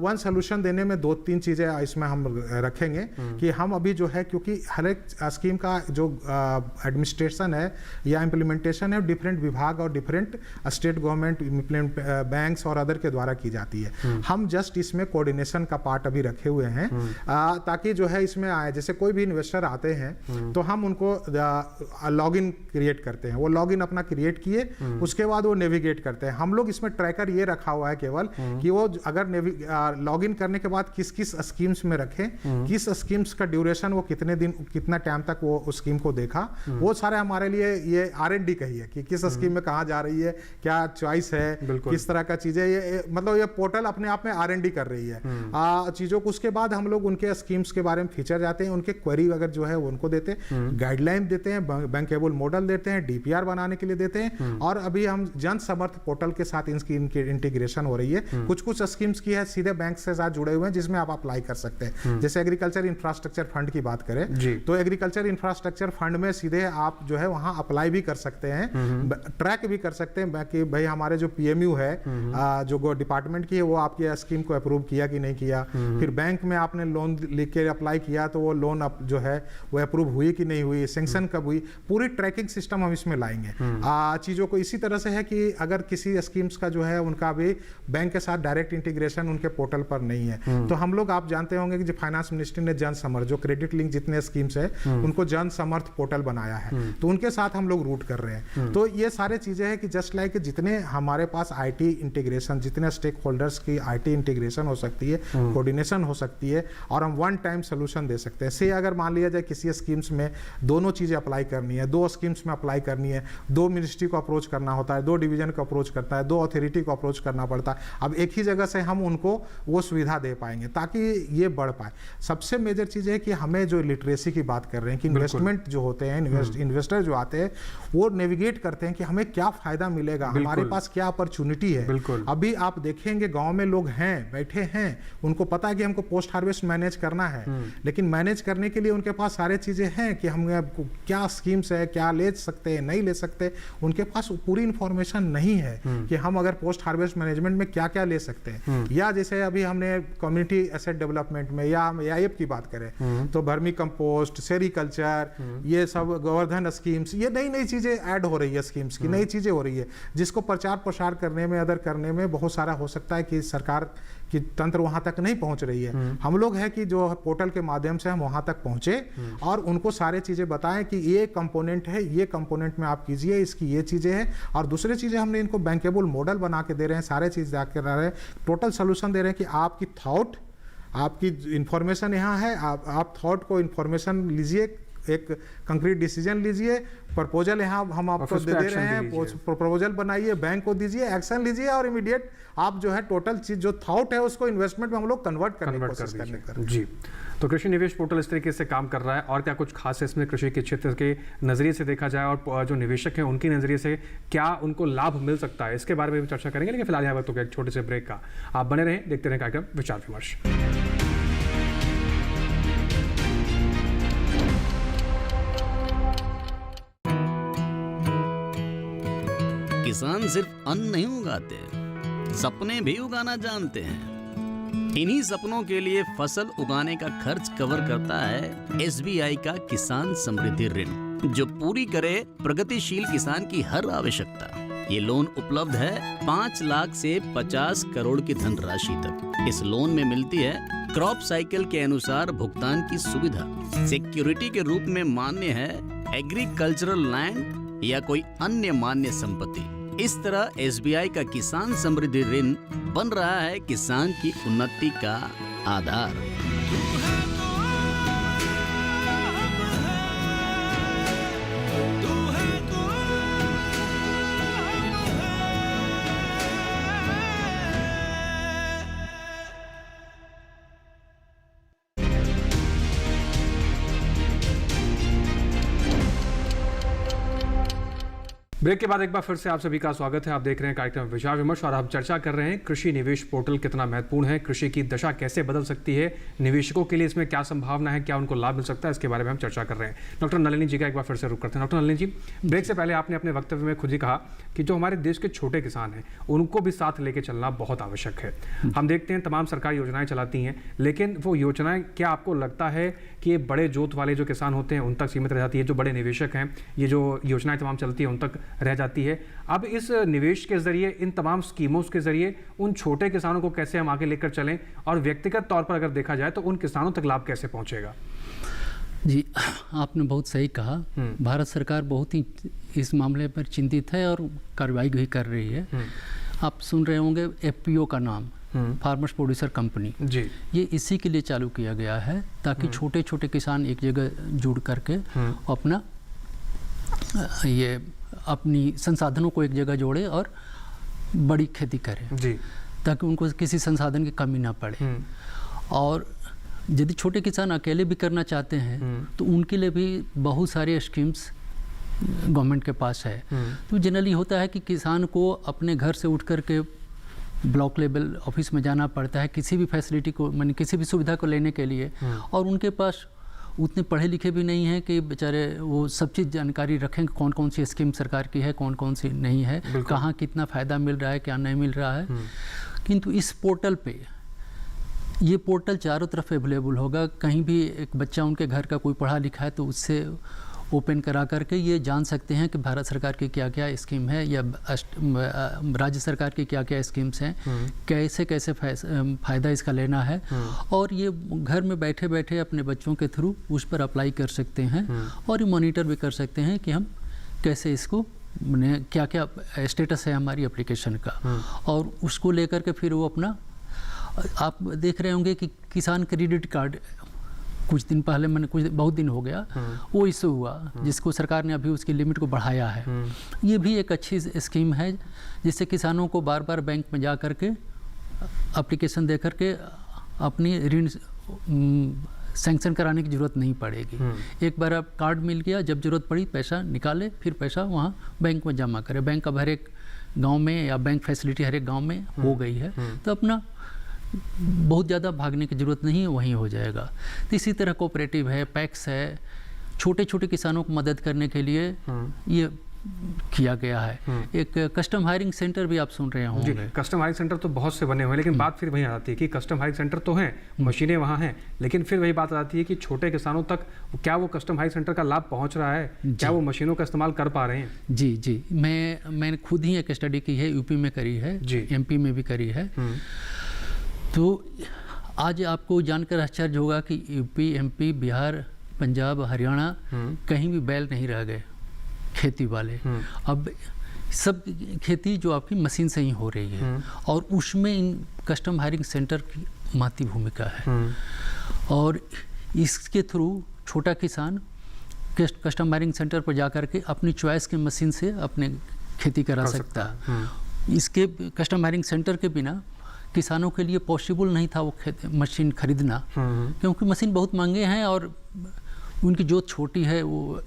वन सोल्यूशन देने में 2-3 चीज़ें इसमें हम रखेंगे कि हम अभी जो है, क्योंकि हर एक स्कीम का जो एडमिनिस्ट्रेशन है या इम्प्लीमेंटेशन है डिफरेंट विभाग और डिफरेंट स्टेट गवर्नमेंट, बैंक्स और अदर के द्वारा की जाती है। हम जस्ट इसमें कोऑर्डिनेशन का पार्ट अभी रखे हुए हैं ताकि जो है इसमें आए, जैसे कोई भी इन्वेस्टर आते हैं तो हम उनको लॉगिन क्रिएट करते हैं, वो लॉगिन अपना क्रिएट किए, उसके बाद वो नेविगेट करते हैं। हम लोग इसमें ट्रैकर ये रखा हुआ है केवल कि वो अगर लॉगिन करने के बाद किस किस स्कीम्स में रखें, किस स्कीम्स का ड्यूरेशन, वो कितने दिन, कितना टाइम तक वो उस स्कीम को देखा, वो सारे हमारे लिए ये R&D कही है कि किस स्कीम में कहाँ जा रही है, क्या चॉइस है, किस तरह का चीजें, ये मतलब ये पोर्टल अपने आप में R&D कर रही है चीजों को। उसके बाद हम लोग उनके स्कीम्स के बारे में फीचर जाते हैं, उनके क्वेरी अगर जो है वो उनको देते हैं, गाइडलाइन देते हैं, बैंकेबल मॉडल देते हैं, DPR बनाने के लिए देते हैं, और अभी हम जन समर्थ पोर्टल के साथ इनकी इंटीग्रेशन हो रही है। कुछ कुछ स्कीम्स की है सीधे बैंक से साथ जुड़े हुए हैं जिसमें आप अप्लाई कर सकते हैं। जैसे एग्रीकल्चर इंफ्रास्ट्रक्चर फंड की बात करें तो एग्रीकल्चर इंफ्रास्ट्रक्चर फंड में सीधे आप जो है वहां अप्लाई भी कर सकते हैं, ट्रैक भी कर सकते हैं कि भाई हमारे जो PMU है जो डिपार्टमेंट की है वो आपकी स्कीम को अप्रूव किया कि नहीं किया, फिर बैंक में आपने लोन लिख के अप्लाई किया तो वो लोन जो है वो अप्रूव हुई कि नहीं हुई, सैंक्शन कब हुई, पूरी ट्रैकिंग सिस्टम हम इसमें लाएंगे चीज़ों को। इसी तरह से है कि अगर किसी स्कीम्स का जो है उनका भी बैंक के साथ डायरेक्ट इंटीग्रेशन उनके पोर्टल पर नहीं है, तो हम लोग, आप जानते होंगे कि जो फाइनेंस मिनिस्ट्री ने जन समर्थ, जो क्रेडिट लिंक जितने स्कीम्स है उनको जन समर्थ पोर्टल बनाया है, तो उनके साथ हम लोग रूट कर रहे हैं। तो ये सारे चीजें हैं कि जस्ट लाइक जितने हमारे पास IT इंटीग्रेशन, जितने स्टेक होल्डर्स की IT इंटीग्रेशन हो सकती है, कोऑर्डिनेशन हो सकती है, और हम वन टाइम सोल्यूशन दे सकते हैं। से अगर मान लिया जाए किसी स्कीम्स में दोनों चीजें अप्लाई करनी है, 2 स्कीम्स में अप्लाई करनी है, 2 मिनिस्ट्री को अप्रोच करना होता है, 2 डिवीजन को अप्रोच करता है, 2 अथॉरिटी को अप्रोच करना पड़ता है, अब एक ही जगह से हम उनको वो सुविधा दे पाएंगे ताकि ये बढ़ पाए। सबसे मेजर चीज है कि हमें जो लिटरेसी की बात कर रहे हैं कि इन्वेस्टमेंट जो होते हैं, इन्वेस्टर जो आते हैं वो नेविगेट करते हैं कि हमें क्या फायदा मिलेगा, हमारे पास क्या अपॉर्चुनिटी है। अभी आप देखेंगे गांव में लोग हैं, बैठे हैं, उनको पता है कि हमको पोस्ट हार्वेस्ट मैनेज करना है, लेकिन मैनेज करने के लिए उनके पास सारे चीजें हैं कि हम क्या स्कीम्स है, क्या ले सकते हैं, नहीं ले सकते, उनके पास पूरी इंफॉर्मेशन नहीं है कि हम अगर पोस्ट हार्वेस्ट मैनेजमेंट में क्या क्या ले सकते हैं। या जैसे अभी हमने कम्युनिटी एसेट डेवलपमेंट में या AIF की बात करें तो वर्मी कंपोस्ट, सेरिकल्चर, ये सब गोवर्धन स्कीम्स, ये नई नई चीजें ऐड हो रही है, स्कीम्स की नई चीजें हो रही है, जिसको प्रचार प्रसार करने में, अदर करने में बहुत सारा हो सकता है कि सरकार कि तंत्र वहां तक नहीं पहुंच रही है। हम लोग है कि जो पोर्टल के माध्यम से हम वहां तक पहुंचे और उनको सारे चीजें बताएं कि ये कंपोनेंट है, ये कंपोनेंट में आप कीजिए, इसकी ये चीजें हैं, और दूसरी चीजें हमने इनको बैंकेबल मॉडल बना के दे रहे हैं, सारे चीज जाकर रहे हैं, टोटल सोल्यूशन दे रहे हैं कि आपकी थॉट, आपकी इंफॉर्मेशन यहाँ है, आप थॉट को इंफॉर्मेशन लीजिए, एक कंक्रीट डिसीजन लीजिए, प्रपोजल यहाँ हम आपको दे रहे हैं, प्रपोजल बनाइए, बैंक को दीजिए, एक्शन लीजिए, और इमीडिएट आप जो है टोटल चीज जो थॉट है उसको इन्वेस्टमेंट में हम लोग कन्वर्ट करने की कोशिश करें। जी, तो कृषि निवेश पोर्टल इस तरीके से काम कर रहा है, और क्या कुछ खास है इसमें कृषि के क्षेत्र के नजरिए से देखा जाए और जो निवेशक हैं उनके नजरिए से क्या उनको लाभ मिल सकता है, इसके बारे में भी चर्चा करेंगे। लेकिन फिलहाल यहाँ वक्त हो गया एक छोटे से ब्रेक का, आप बने रहें, देखते रहें कार्यक्रम विचार विमर्श। किसान सिर्फ अन्न नहीं उगाते, सपने भी उगाना जानते हैं। इन्हीं सपनों के लिए फसल उगाने का खर्च कवर करता है SBI का किसान समृद्धि ऋण, जो पूरी करे प्रगतिशील किसान की हर आवश्यकता। ये लोन उपलब्ध है 5 लाख से 50 करोड़ की धनराशि तक। इस लोन में मिलती है क्रॉप साइकिल के अनुसार भुगतान की सुविधा। सिक्योरिटी के रूप में मान्य है एग्रीकल्चरल लैंड या कोई अन्य मान्य संपत्ति। इस तरह SBI का किसान समृद्धि ऋण बन रहा है किसान की उन्नति का आधार। ब्रेक के बाद एक बार फिर से आप सभी का स्वागत है। आप देख रहे हैं कार्यक्रम विचार विमर्श और हम चर्चा कर रहे हैं कृषि निवेश पोर्टल कितना महत्वपूर्ण है, कृषि की दशा कैसे बदल सकती है, निवेशकों के लिए इसमें क्या संभावना है, क्या उनको लाभ मिल सकता है, इसके बारे में हम चर्चा कर रहे हैं। डॉक्टर नलिनी जी का एक बार फिर से रुख करते हैं। डॉक्टर नलिनी जी, ब्रेक से पहले आपने अपने वक्तव्य में खुद ही कहा कि जो हमारे देश के छोटे किसान हैं उनको भी साथ लेके चलना बहुत आवश्यक है। हम देखते हैं तमाम सरकारी योजनाएं चलाती हैं, लेकिन वो योजनाएं क्या आपको लगता है कि ये बड़े जोत वाले जो किसान होते हैं उन तक सीमित रह जाती है, जो बड़े निवेशक हैं ये जो योजनाएं तमाम चलती है उन तक रह जाती है? अब इस निवेश के जरिए, इन तमाम स्कीमों के जरिए उन छोटे किसानों को कैसे हम आगे लेकर चलें और व्यक्तिगत तौर पर अगर देखा जाए तो उन किसानों तक लाभ कैसे पहुंचेगा? जी, आपने बहुत सही कहा। भारत सरकार बहुत ही इस मामले पर चिंतित है और कार्रवाई भी कर रही है। आप सुन रहे होंगे FPO का नाम, फार्मर्स प्रोड्यूसर कंपनी जी, ये इसी के लिए चालू किया गया है ताकि छोटे छोटे किसान एक जगह जुड़ करके अपना ये अपनी संसाधनों को एक जगह जोड़े और बड़ी खेती करें जी, ताकि उनको किसी संसाधन की कमी ना पड़े। और यदि छोटे किसान अकेले भी करना चाहते हैं तो उनके लिए भी बहुत सारे स्कीम्स गवर्नमेंट के पास है। तो जनरली होता है कि किसान को अपने घर से उठ करके ब्लॉक लेवल ऑफिस में जाना पड़ता है किसी भी फैसिलिटी को, माने किसी भी सुविधा को लेने के लिए, और उनके पास उतने पढ़े लिखे भी नहीं हैं कि बेचारे वो सब चीज़ जानकारी रखें कि कौन कौन सी स्कीम सरकार की है, कौन कौन सी नहीं है, कहाँ कितना फ़ायदा मिल रहा है, क्या नहीं मिल रहा है। किंतु इस पोर्टल पे, ये पोर्टल चारों तरफ अवेलेबल होगा। कहीं भी एक बच्चा उनके घर का कोई पढ़ा लिखा है तो उससे ओपन करा करके ये जान सकते हैं कि भारत सरकार की क्या क्या स्कीम है या राज्य सरकार की क्या क्या स्कीम्स हैं, कैसे कैसे फ़ायदा इसका लेना है, और ये घर में बैठे बैठे अपने बच्चों के थ्रू उस पर अप्लाई कर सकते हैं और ये मॉनिटर भी कर सकते हैं कि हम कैसे इसको, मैंने क्या क्या स्टेटस है हमारी एप्लीकेशन का, और उसको लेकर के फिर वो अपना, आप देख रहे होंगे कि किसान क्रेडिट कार्ड कुछ दिन पहले, मैंने बहुत दिन हो गया वो इशू हुआ, जिसको सरकार ने अभी उसकी लिमिट को बढ़ाया है। ये भी एक अच्छी स्कीम है जिससे किसानों को बार बार बैंक में जा करके एप्लीकेशन दे करके अपनी ऋण सैंक्शन कराने की ज़रूरत नहीं पड़ेगी। एक बार अब कार्ड मिल गया, जब ज़रूरत पड़ी पैसा निकाले, फिर पैसा वहाँ बैंक में जमा करे। बैंक अब हर एक गाँव में या बैंक फैसिलिटी हर एक गाँव में हो गई है, तो अपना बहुत ज़्यादा भागने की ज़रूरत नहीं है, वहीं हो जाएगा। तो इसी तरह कोऑपरेटिव है, पैक्स है, छोटे छोटे किसानों को मदद करने के लिए ये किया गया है। एक कस्टम हायरिंग सेंटर भी आप सुन रहे होंगे। कस्टम हायरिंग सेंटर तो बहुत से बने हुए हैं, लेकिन बात फिर वहीं आ जाती है कि कस्टम हायरिंग सेंटर तो हैं, मशीनें वहाँ हैं, लेकिन फिर वही बात आ जाती है कि छोटे किसानों तक क्या वो कस्टम हायरिंग सेंटर का लाभ पहुँच रहा है, क्या वो मशीनों का इस्तेमाल कर पा रहे हैं? जी जी, मैंने खुद ही एक स्टडी की है, यूपी में करी है, MP में भी करी है। तो आज आपको जानकर आश्चर्य होगा कि UP, MP, बिहार, पंजाब, हरियाणा कहीं भी बैल नहीं रह गए खेती वाले। अब सब खेती जो आपकी मशीन से ही हो रही है, और उसमें इन कस्टम हायरिंग सेंटर की महती भूमिका है। और इसके थ्रू छोटा किसान कस्टम हायरिंग सेंटर पर जा कर के अपनी चॉइस के मशीन से अपने खेती करा सकता है। इसके कस्टम हायरिंग सेंटर के बिना किसानों के लिए पॉसिबल नहीं था वो मशीन खरीदना, क्योंकि मशीन बहुत महंगे हैं और उनकी जोत छोटी है, वो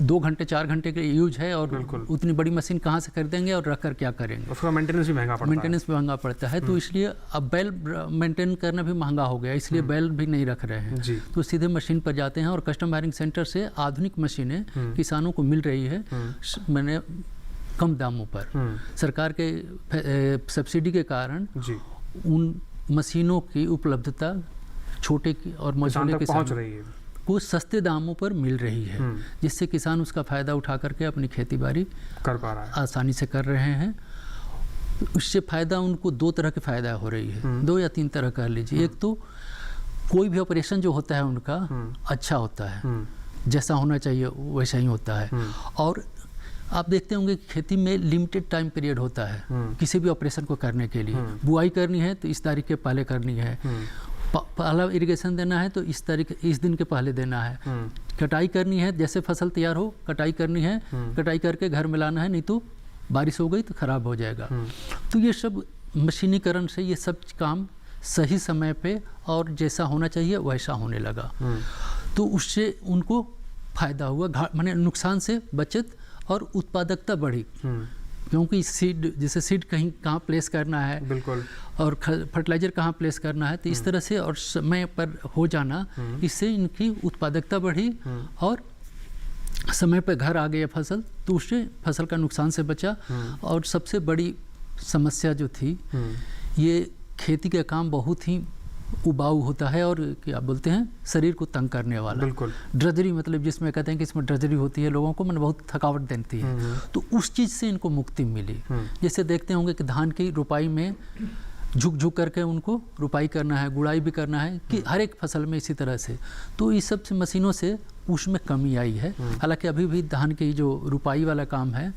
2 घंटे 4 घंटे के यूज है, और उतनी बड़ी मशीन कहाँ से खरीदेंगे और रख कर क्या करेंगे, उसका मेंटेनेंस भी महंगा पड़ता है। तो इसलिए अब बैल मेंटेन करना भी महंगा हो गया, इसलिए बैल भी नहीं रख रहे हैं, तो सीधे मशीन पर जाते हैं। और कस्टम हायरिंग सेंटर से आधुनिक मशीनें किसानों को मिल रही है, मैंने कम दामों पर, सरकार के सब्सिडी के कारण उन मशीनों की उपलब्धता छोटे और मझोले किसानों को सस्ते दामों पर मिल रही है, जिससे किसान उसका फ़ायदा उठा करके अपनी खेती बाड़ी कर पा रहा है, आसानी से कर रहे हैं। उससे फ़ायदा उनको 2 तरह के फ़ायदा हो रही है, 2 या 3 तरह कर लीजिए। एक तो कोई भी ऑपरेशन जो होता है उनका अच्छा होता है, जैसा होना चाहिए वैसा ही होता है। और आप देखते होंगे कि खेती में लिमिटेड टाइम पीरियड होता है किसी भी ऑपरेशन को करने के लिए। बुआई करनी है तो इस तारीख के पहले करनी है, पहला इरिगेशन देना है तो इस दिन के पहले देना है, कटाई करनी है जैसे फसल तैयार हो कटाई करनी है, कटाई करके घर में लाना है, नहीं तो बारिश हो गई तो ख़राब हो जाएगा। तो ये सब मशीनीकरण से ये सब काम सही समय पे और जैसा होना चाहिए वैसा होने लगा। तो उससे उनको फ़ायदा हुआ, माने नुकसान से बचत और उत्पादकता बढ़ी। क्योंकि सीड जैसे सीड कहीं कहाँ प्लेस करना है, बिल्कुल, और फर्टिलाइज़र कहाँ प्लेस करना है, तो इस तरह से और समय पर हो जाना, इससे इनकी उत्पादकता बढ़ी और समय पर घर आ गया फसल, तो उससे फसल का नुकसान से बचा। और सबसे बड़ी समस्या जो थी, ये खेती का काम बहुत ही उबाऊ होता है और क्या बोलते हैं शरीर को तंग करने वाला। बिल्कुल, ड्रजरी, मतलब जिसमें कहते हैं कि इसमें ड्रजरी होती है, लोगों को मन बहुत थकावट देती है। तो उस चीज़ से इनको मुक्ति मिली। जैसे देखते होंगे कि धान की रुपाई में झुक झुक करके उनको रुपाई करना है, गुड़ाई भी करना है, कि हर एक फसल में इसी तरह से। तो इस सब से मशीनों से उसमें कमी आई है। हालांकि अभी भी धान की जो रुपाई वाला काम है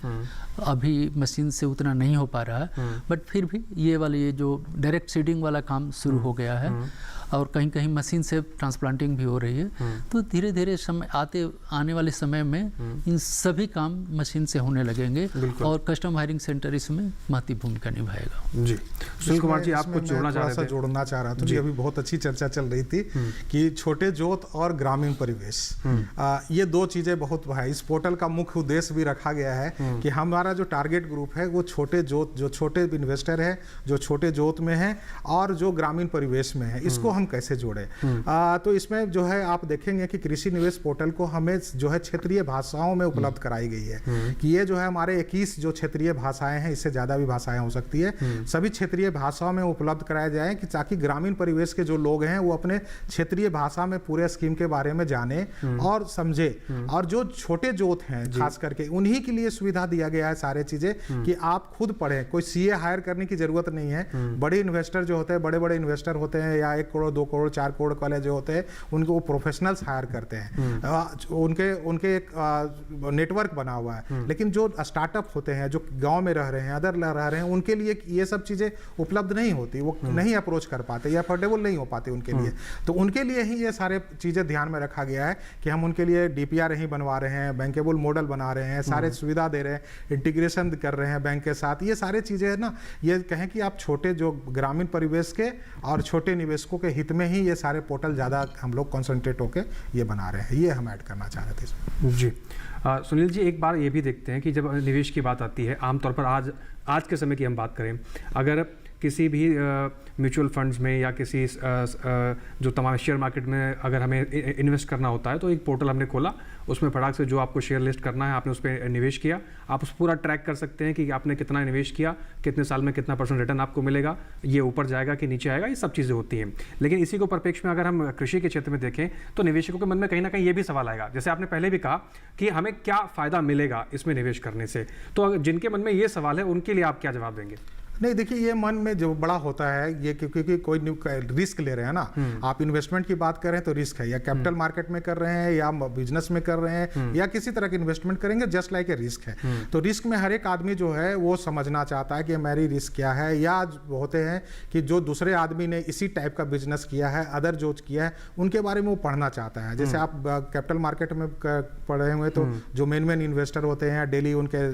अभी मशीन से उतना नहीं हो पा रहा है, बट फिर भी ये जो डायरेक्ट सीडिंग वाला काम शुरू हो गया है और कहीं कहीं मशीन से ट्रांसप्लांटिंग भी हो रही है। तो धीरे धीरे आने वाले समय में इन सभी काम मशीन से होने लगेंगे और कस्टम हायरिंग सेंटर इसमें महत्वपूर्ण भूमिका निभाएगा। जी, सुनील कुमार जी, आप कुछ जोड़ना चाह रहा था जी। अभी बहुत अच्छी चर्चा चल रही थी कि छोटे जोत और ग्रामीण परिवेश, ये 2 चीजें बहुत है। इस पोर्टल का मुख्य उद्देश्य भी रखा गया है कि हमारा जो टारगेट ग्रुप है वो छोटे जोत, जो छोटे इन्वेस्टर है, जो छोटे जोत में है और जो ग्रामीण परिवेश में है, इसको हम कैसे जोड़े। तो इसमें जो है आप देखेंगे कि कृषि निवेश पोर्टल को हमें जो है क्षेत्रीय भाषाओं में उपलब्ध कराई गई है कि ये जो है हमारे 21 जो क्षेत्रीय भाषाएं हैं, इससे ज्यादा भी भाषाएं हो सकती है, सभी क्षेत्रीय भाषाओं में उपलब्ध कराया जाए कि ताकि ग्रामीण परिवेश के जो लोग हैं वो अपने क्षेत्रीय भाषा में पूरे स्कीम के बारे में जाने और समझे। और जो छोटे जोत हैं खास करके उन्हीं के लिए सुविधा दिया गया है सारे चीजें कि आप खुद पढ़ें, कोई सीए हायर करने की जरूरत नहीं है। बड़े इन्वेस्टर जो होते हैं, बड़े बड़े इन्वेस्टर होते हैं या 1 करोड़ 2 करोड़ 4 करोड़ वाले जो होते हैं, उनको वो प्रोफेशनल्स हायर करते हैं, उनके एक नेटवर्क बना हुआ है। लेकिन जो स्टार्टअप होते हैं, जो गांव में रह रहे हैं, अदर रह रहे हैं, उनके लिए ये सब चीजें उपलब्ध नहीं होती, वो नहीं अप्रोच कर पाते या अफोर्डेबल नहीं हो पाते उनके लिए। तो उनके लिए ही ये सारे चीजें ध्यान में रखा गया है कि हम उनके लिए डीपीआर ही बनवा रहे हैं, बैंकेबल मॉडल बना रहे हैं, सारे सुविधा दे रहे हैं, इंटीग्रेशन कर रहे हैं बैंक के साथ। ये सारे चीजें है ना, ये कहें कि आप छोटे जो ग्रामीण परिवेश के और छोटे निवेशकों के हित में ही ये सारे पोर्टल ज़्यादा हम लोग कॉन्सेंट्रेट होकर ये बना रहे हैं। ये हम ऐड करना चाह रहे थे इसमें। जी, सुनील जी, एक बार ये भी देखते हैं कि जब निवेश की बात आती है, आमतौर पर आज के समय की हम बात करें, अगर किसी भी म्यूचुअल फंड्स में या किसी जो तमाम शेयर मार्केट में अगर हमें इन्वेस्ट करना होता है, तो एक पोर्टल हमने खोला, उसमें फटाक से जो आपको शेयर लिस्ट करना है आपने उस पर निवेश किया, आप उस पूरा ट्रैक कर सकते हैं कि आपने कितना निवेश किया, कितने साल में कितना % रिटर्न आपको मिलेगा, ये ऊपर जाएगा कि नीचे आएगा, ये सब चीज़ें होती हैं। लेकिन इसी को परिप्रेक्ष्य में अगर हम कृषि के क्षेत्र में देखें तो निवेशकों के मन में कहीं ना कहीं ये भी सवाल आएगा, जैसे आपने पहले भी कहा कि हमें क्या फ़ायदा मिलेगा इसमें निवेश करने से। तो जिनके मन में ये सवाल है उनके लिए आप क्या जवाब देंगे? नहीं, देखिए ये मन में जो बड़ा होता है ये क्योंकि कोई रिस्क ले रहे हैं ना, आप इन्वेस्टमेंट की बात करें तो रिस्क है, या कैपिटल मार्केट में कर रहे हैं या बिजनेस में कर रहे हैं या किसी तरह की इन्वेस्टमेंट करेंगे, जस्ट लाइक ए रिस्क है। तो रिस्क में हर एक आदमी जो है वो समझना चाहता है कि मेरी रिस्क क्या है, या होते हैं कि जो दूसरे आदमी ने इसी टाइप का बिजनेस किया है, अदर जो किया है, उनके बारे में वो पढ़ना चाहता है। जैसे आप कैपिटल मार्केट में पढ़े हुए तो जो मेन इन्वेस्टर होते हैं डेली उनके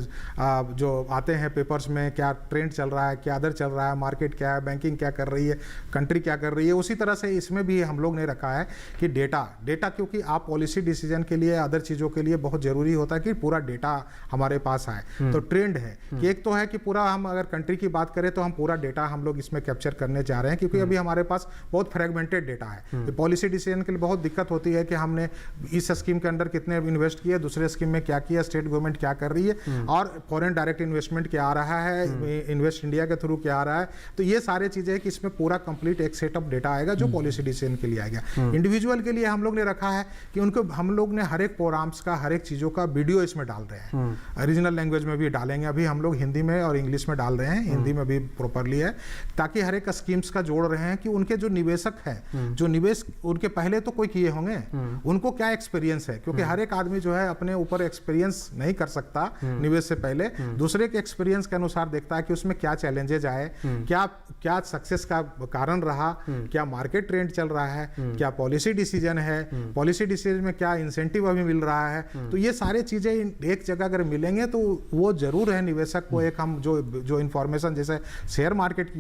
जो आते हैं पेपर्स में, क्या ट्रेंड चल रहा है, क्या अदर चल रहा है, मार्केट क्या है, बैंकिंग क्या कर रही है, कंट्री क्या कर रही है, उसी तरह से इसमें भी हम लोग ने रखा है कि डेटा क्योंकि आप पॉलिसी डिसीजन के लिए, अदर चीज़ों के लिए बहुत ज़रूरी होता है कि पूरा डेटा हमारे पास आए। तो ट्रेंड है कि एक तो है कि पूरा हम अगर कंट्री की बात करें तो हम पूरा डेटा हम लोग इसमें कैप्चर करने जा रहे हैं, क्योंकि अभी हमारे पास बहुत फ्रेगमेंटेड डेटा है। पॉलिसी डिसीजन के लिए बहुत दिक्कत होती है कि हमने इस स्कीम के अंदर कितने इन्वेस्ट किए, दूसरे स्कीम में क्या किया, स्टेट गवर्नमेंट क्या कर रही है, और फॉरेन डायरेक्ट इन्वेस्टमेंट क्या आ रहा है, इन्वेस्ट इंडिया इंडिया के थ्रू क्या आ रहा है। तो ये सारे चीज़ें कि इसमें पूरा कंप्लीट एक सेट ऑफ डेटा आएगा जो पॉलिसी डिसीजन के लिए आएगा। इंडिविजुअल के लिए हम लोग ने रखा है कि उनको हम लोग ने हर एक प्रोग्राम्स का, हर एक चीज़ों का वीडियो इसमें डाल रहे हैं। रीजनल लैंग्वेज में भी डालेंगे, अभी हम लोग हिंदी में और इंग्लिश में डाल रहे हैं, हिंदी में भी प्रॉपरली है, ताकि हर एक स्कीम्स का जोड़ रहे हैं कि उनके जो निवेशक हैं, जो निवेश उनके पहले तो कोई किए होंगे, उनको क्या एक्सपीरियंस है, क्योंकि हर एक आदमी जो है अपने ऊपर एक्सपीरियंस नहीं कर सकता निवेश से पहले, दूसरे के एक्सपीरियंस के अनुसार देखता है कि उसमें क्या चैलेंजेज आए, क्या सक्सेस का कारण रहा, क्या मार्केट ट्रेंड चल रहा है, क्या पॉलिसी डिसीजन है, पॉलिसी डिसीजन में क्या इंसेंटिव अभी मिल रहा है। तो ये सारे चीजें एक जगह अगर मिलेंगे तो वो जरूर है निवेशक को एक हम जो इंफॉर्मेशन जैसे शेयर मार्केट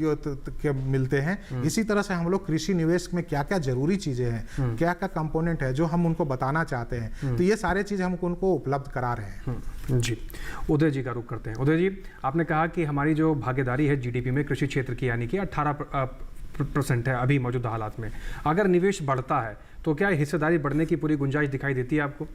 के मिलते हैं, इसी तरह से हम लोग कृषि निवेश में क्या क्या जरूरी चीजें हैं, क्या क्या कंपोनेंट है जो हम उनको बताना चाहते हैं, तो ये सारे चीजें हम उनको उपलब्ध करा रहे हैं। जी, उदय जी का रुख करते हैं। उदय जी, आपने कहा कि हमारी जो भागीदारी है जीडीपी में कृषि क्षेत्र की, यानी कि 18% है अभी मौजूदा हालात में। अगर निवेश बढ़ता है तो क्या हिस्सेदारी बढ़ने की पूरी गुंजाइश दिखाई देती है आपको?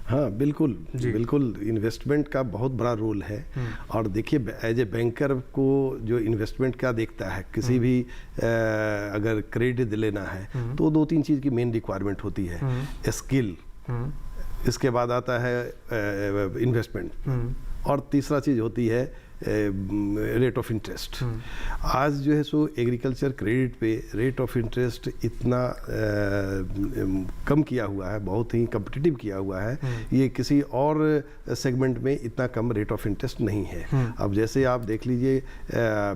हाँ, बिल्कुल बिल्कुल, इन्वेस्टमेंट का बहुत बड़ा रोल है। और देखिए, एज ए बैंकर को जो इन्वेस्टमेंट का देखता है, किसी भी अगर क्रेडिट लेना है तो 2-3 चीज़ की मेन रिक्वायरमेंट होती है। स्किल, इसके बाद आता है इन्वेस्टमेंट, और तीसरा चीज़ होती है रेट ऑफ इंटरेस्ट। आज जो है सो एग्रीकल्चर क्रेडिट पे रेट ऑफ इंटरेस्ट इतना कम किया हुआ है, बहुत ही कम्पिटिटिव किया हुआ है, ये किसी और सेगमेंट में इतना कम रेट ऑफ इंटरेस्ट नहीं है। अब जैसे आप देख लीजिए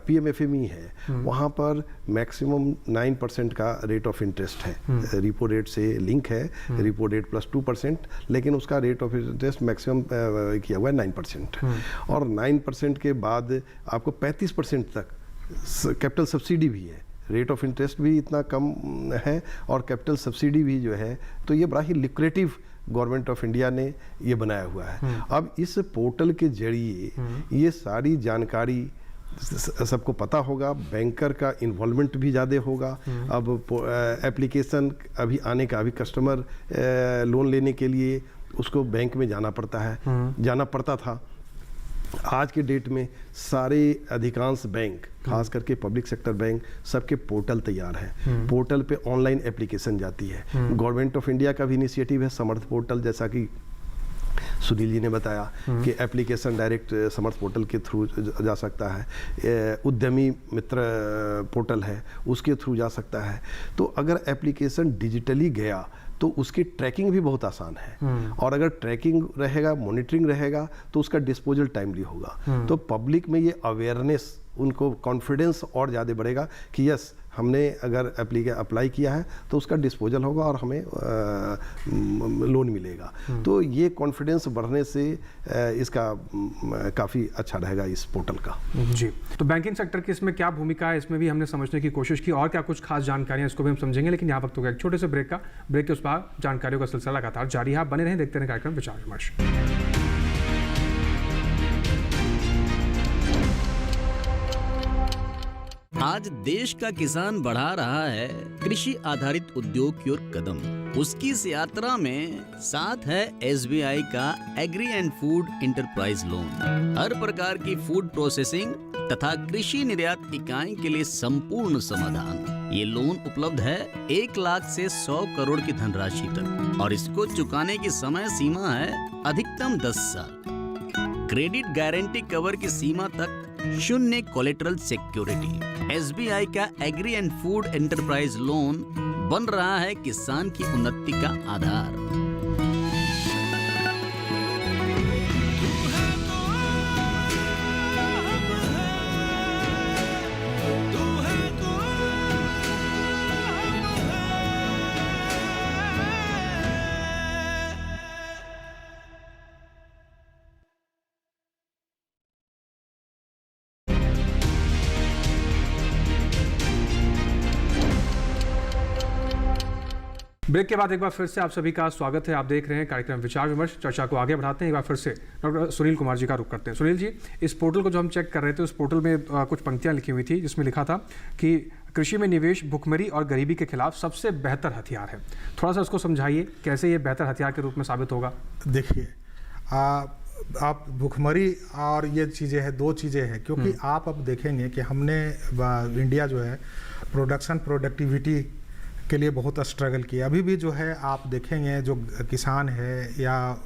PMFME है, वहाँ पर मैक्सिमम 9% का रेट ऑफ इंटरेस्ट है, रिपो रेट से लिंक है, रिपो रेट प्लस 2%, लेकिन उसका रेट ऑफ इंटरेस्ट मैक्सिमम किया हुआ है 9%। और 9% के बाद आपको 35% तक कैपिटल सब्सिडी भी है। रेट ऑफ इंटरेस्ट भी इतना कम है और कैपिटल सब्सिडी भी जो है, तो ये बड़ा ही लिक्रेटिव गवर्नमेंट ऑफ इंडिया ने ये बनाया हुआ है। अब इस पोर्टल के जरिए ये सारी जानकारी सबको पता होगा, बैंकर का इन्वॉल्वमेंट भी ज़्यादा होगा। अब एप्लीकेशन अभी आने का, अभी कस्टमर लोन लेने के लिए उसको बैंक में जाना पड़ता था। आज के डेट में सारे अधिकांश बैंक, खास करके पब्लिक सेक्टर बैंक, सबके पोर्टल तैयार है। पोर्टल पे ऑनलाइन एप्लीकेशन जाती है। गवर्नमेंट ऑफ इंडिया का भी इनिशिएटिव है समर्थ पोर्टल, जैसा कि सुनील जी ने बताया कि एप्लीकेशन डायरेक्ट समर्थ पोर्टल के थ्रू जा सकता है। उद्यमी मित्र पोर्टल है, उसके थ्रू जा सकता है। तो अगर एप्लीकेशन डिजिटली गया तो उसकी ट्रैकिंग भी बहुत आसान है, और अगर ट्रैकिंग रहेगा, मॉनिटरिंग रहेगा, तो उसका डिस्पोजल टाइमली होगा। तो पब्लिक में ये अवेयरनेस, उनको कॉन्फिडेंस और ज़्यादा बढ़ेगा कि यस, हमने अगर अप्लाई किया है तो उसका डिस्पोजल होगा और हमें लोन मिलेगा। तो ये कॉन्फिडेंस बढ़ने से इसका काफ़ी अच्छा रहेगा इस पोर्टल का। जी, तो बैंकिंग सेक्टर की इसमें क्या भूमिका है, इसमें भी हमने समझने की कोशिश की, और क्या कुछ खास जानकारियां इसको भी हम समझेंगे। लेकिन यहाँ वक्त होगा एक छोटे से ब्रेक के उस बाद जानकारियों का सिलसिला लगातार जारी है। आप बने रहें, देखते रहें कार्यक्रम विचार विमर्श। आज देश का किसान बढ़ा रहा है कृषि आधारित उद्योग की ओर कदम। उसकी इस यात्रा में साथ है SBI का agri and food enterprise loan. हर प्रकार की फूड प्रोसेसिंग तथा कृषि निर्यात इकाई के लिए संपूर्ण समाधान। ये लोन उपलब्ध है 1 लाख से 100 करोड़ की धनराशि तक, और इसको चुकाने की समय सीमा है अधिकतम 10 साल। क्रेडिट गारंटी कवर की सीमा तक 0 कोलेटरल सिक्योरिटी। SBI का agri and food enterprise loan बन रहा है किसान की उन्नति का आधार। ब्रेक के बाद एक बार फिर से आप सभी का स्वागत है। आप देख रहे हैं कार्यक्रम विचार विमर्श। चर्चा को आगे बढ़ाते हैं। एक बार फिर से डॉक्टर सुनील कुमार जी का रुख करते हैं। सुनील जी, इस पोर्टल को जो हम चेक कर रहे थे, उस पोर्टल में कुछ पंक्तियां लिखी हुई थी जिसमें लिखा था कि कृषि में निवेश भुखमरी और गरीबी के खिलाफ सबसे बेहतर हथियार है। थोड़ा सा उसको समझाइए, कैसे ये बेहतर हथियार के रूप में साबित होगा? देखिए, आप भुखमरी और ये चीज़ें हैं, दो चीज़ें हैं, क्योंकि आप अब देखेंगे कि हमने इंडिया जो है प्रोडक्टिविटी के लिए बहुत स्ट्रगल किया। अभी भी जो है आप देखेंगे जो किसान है या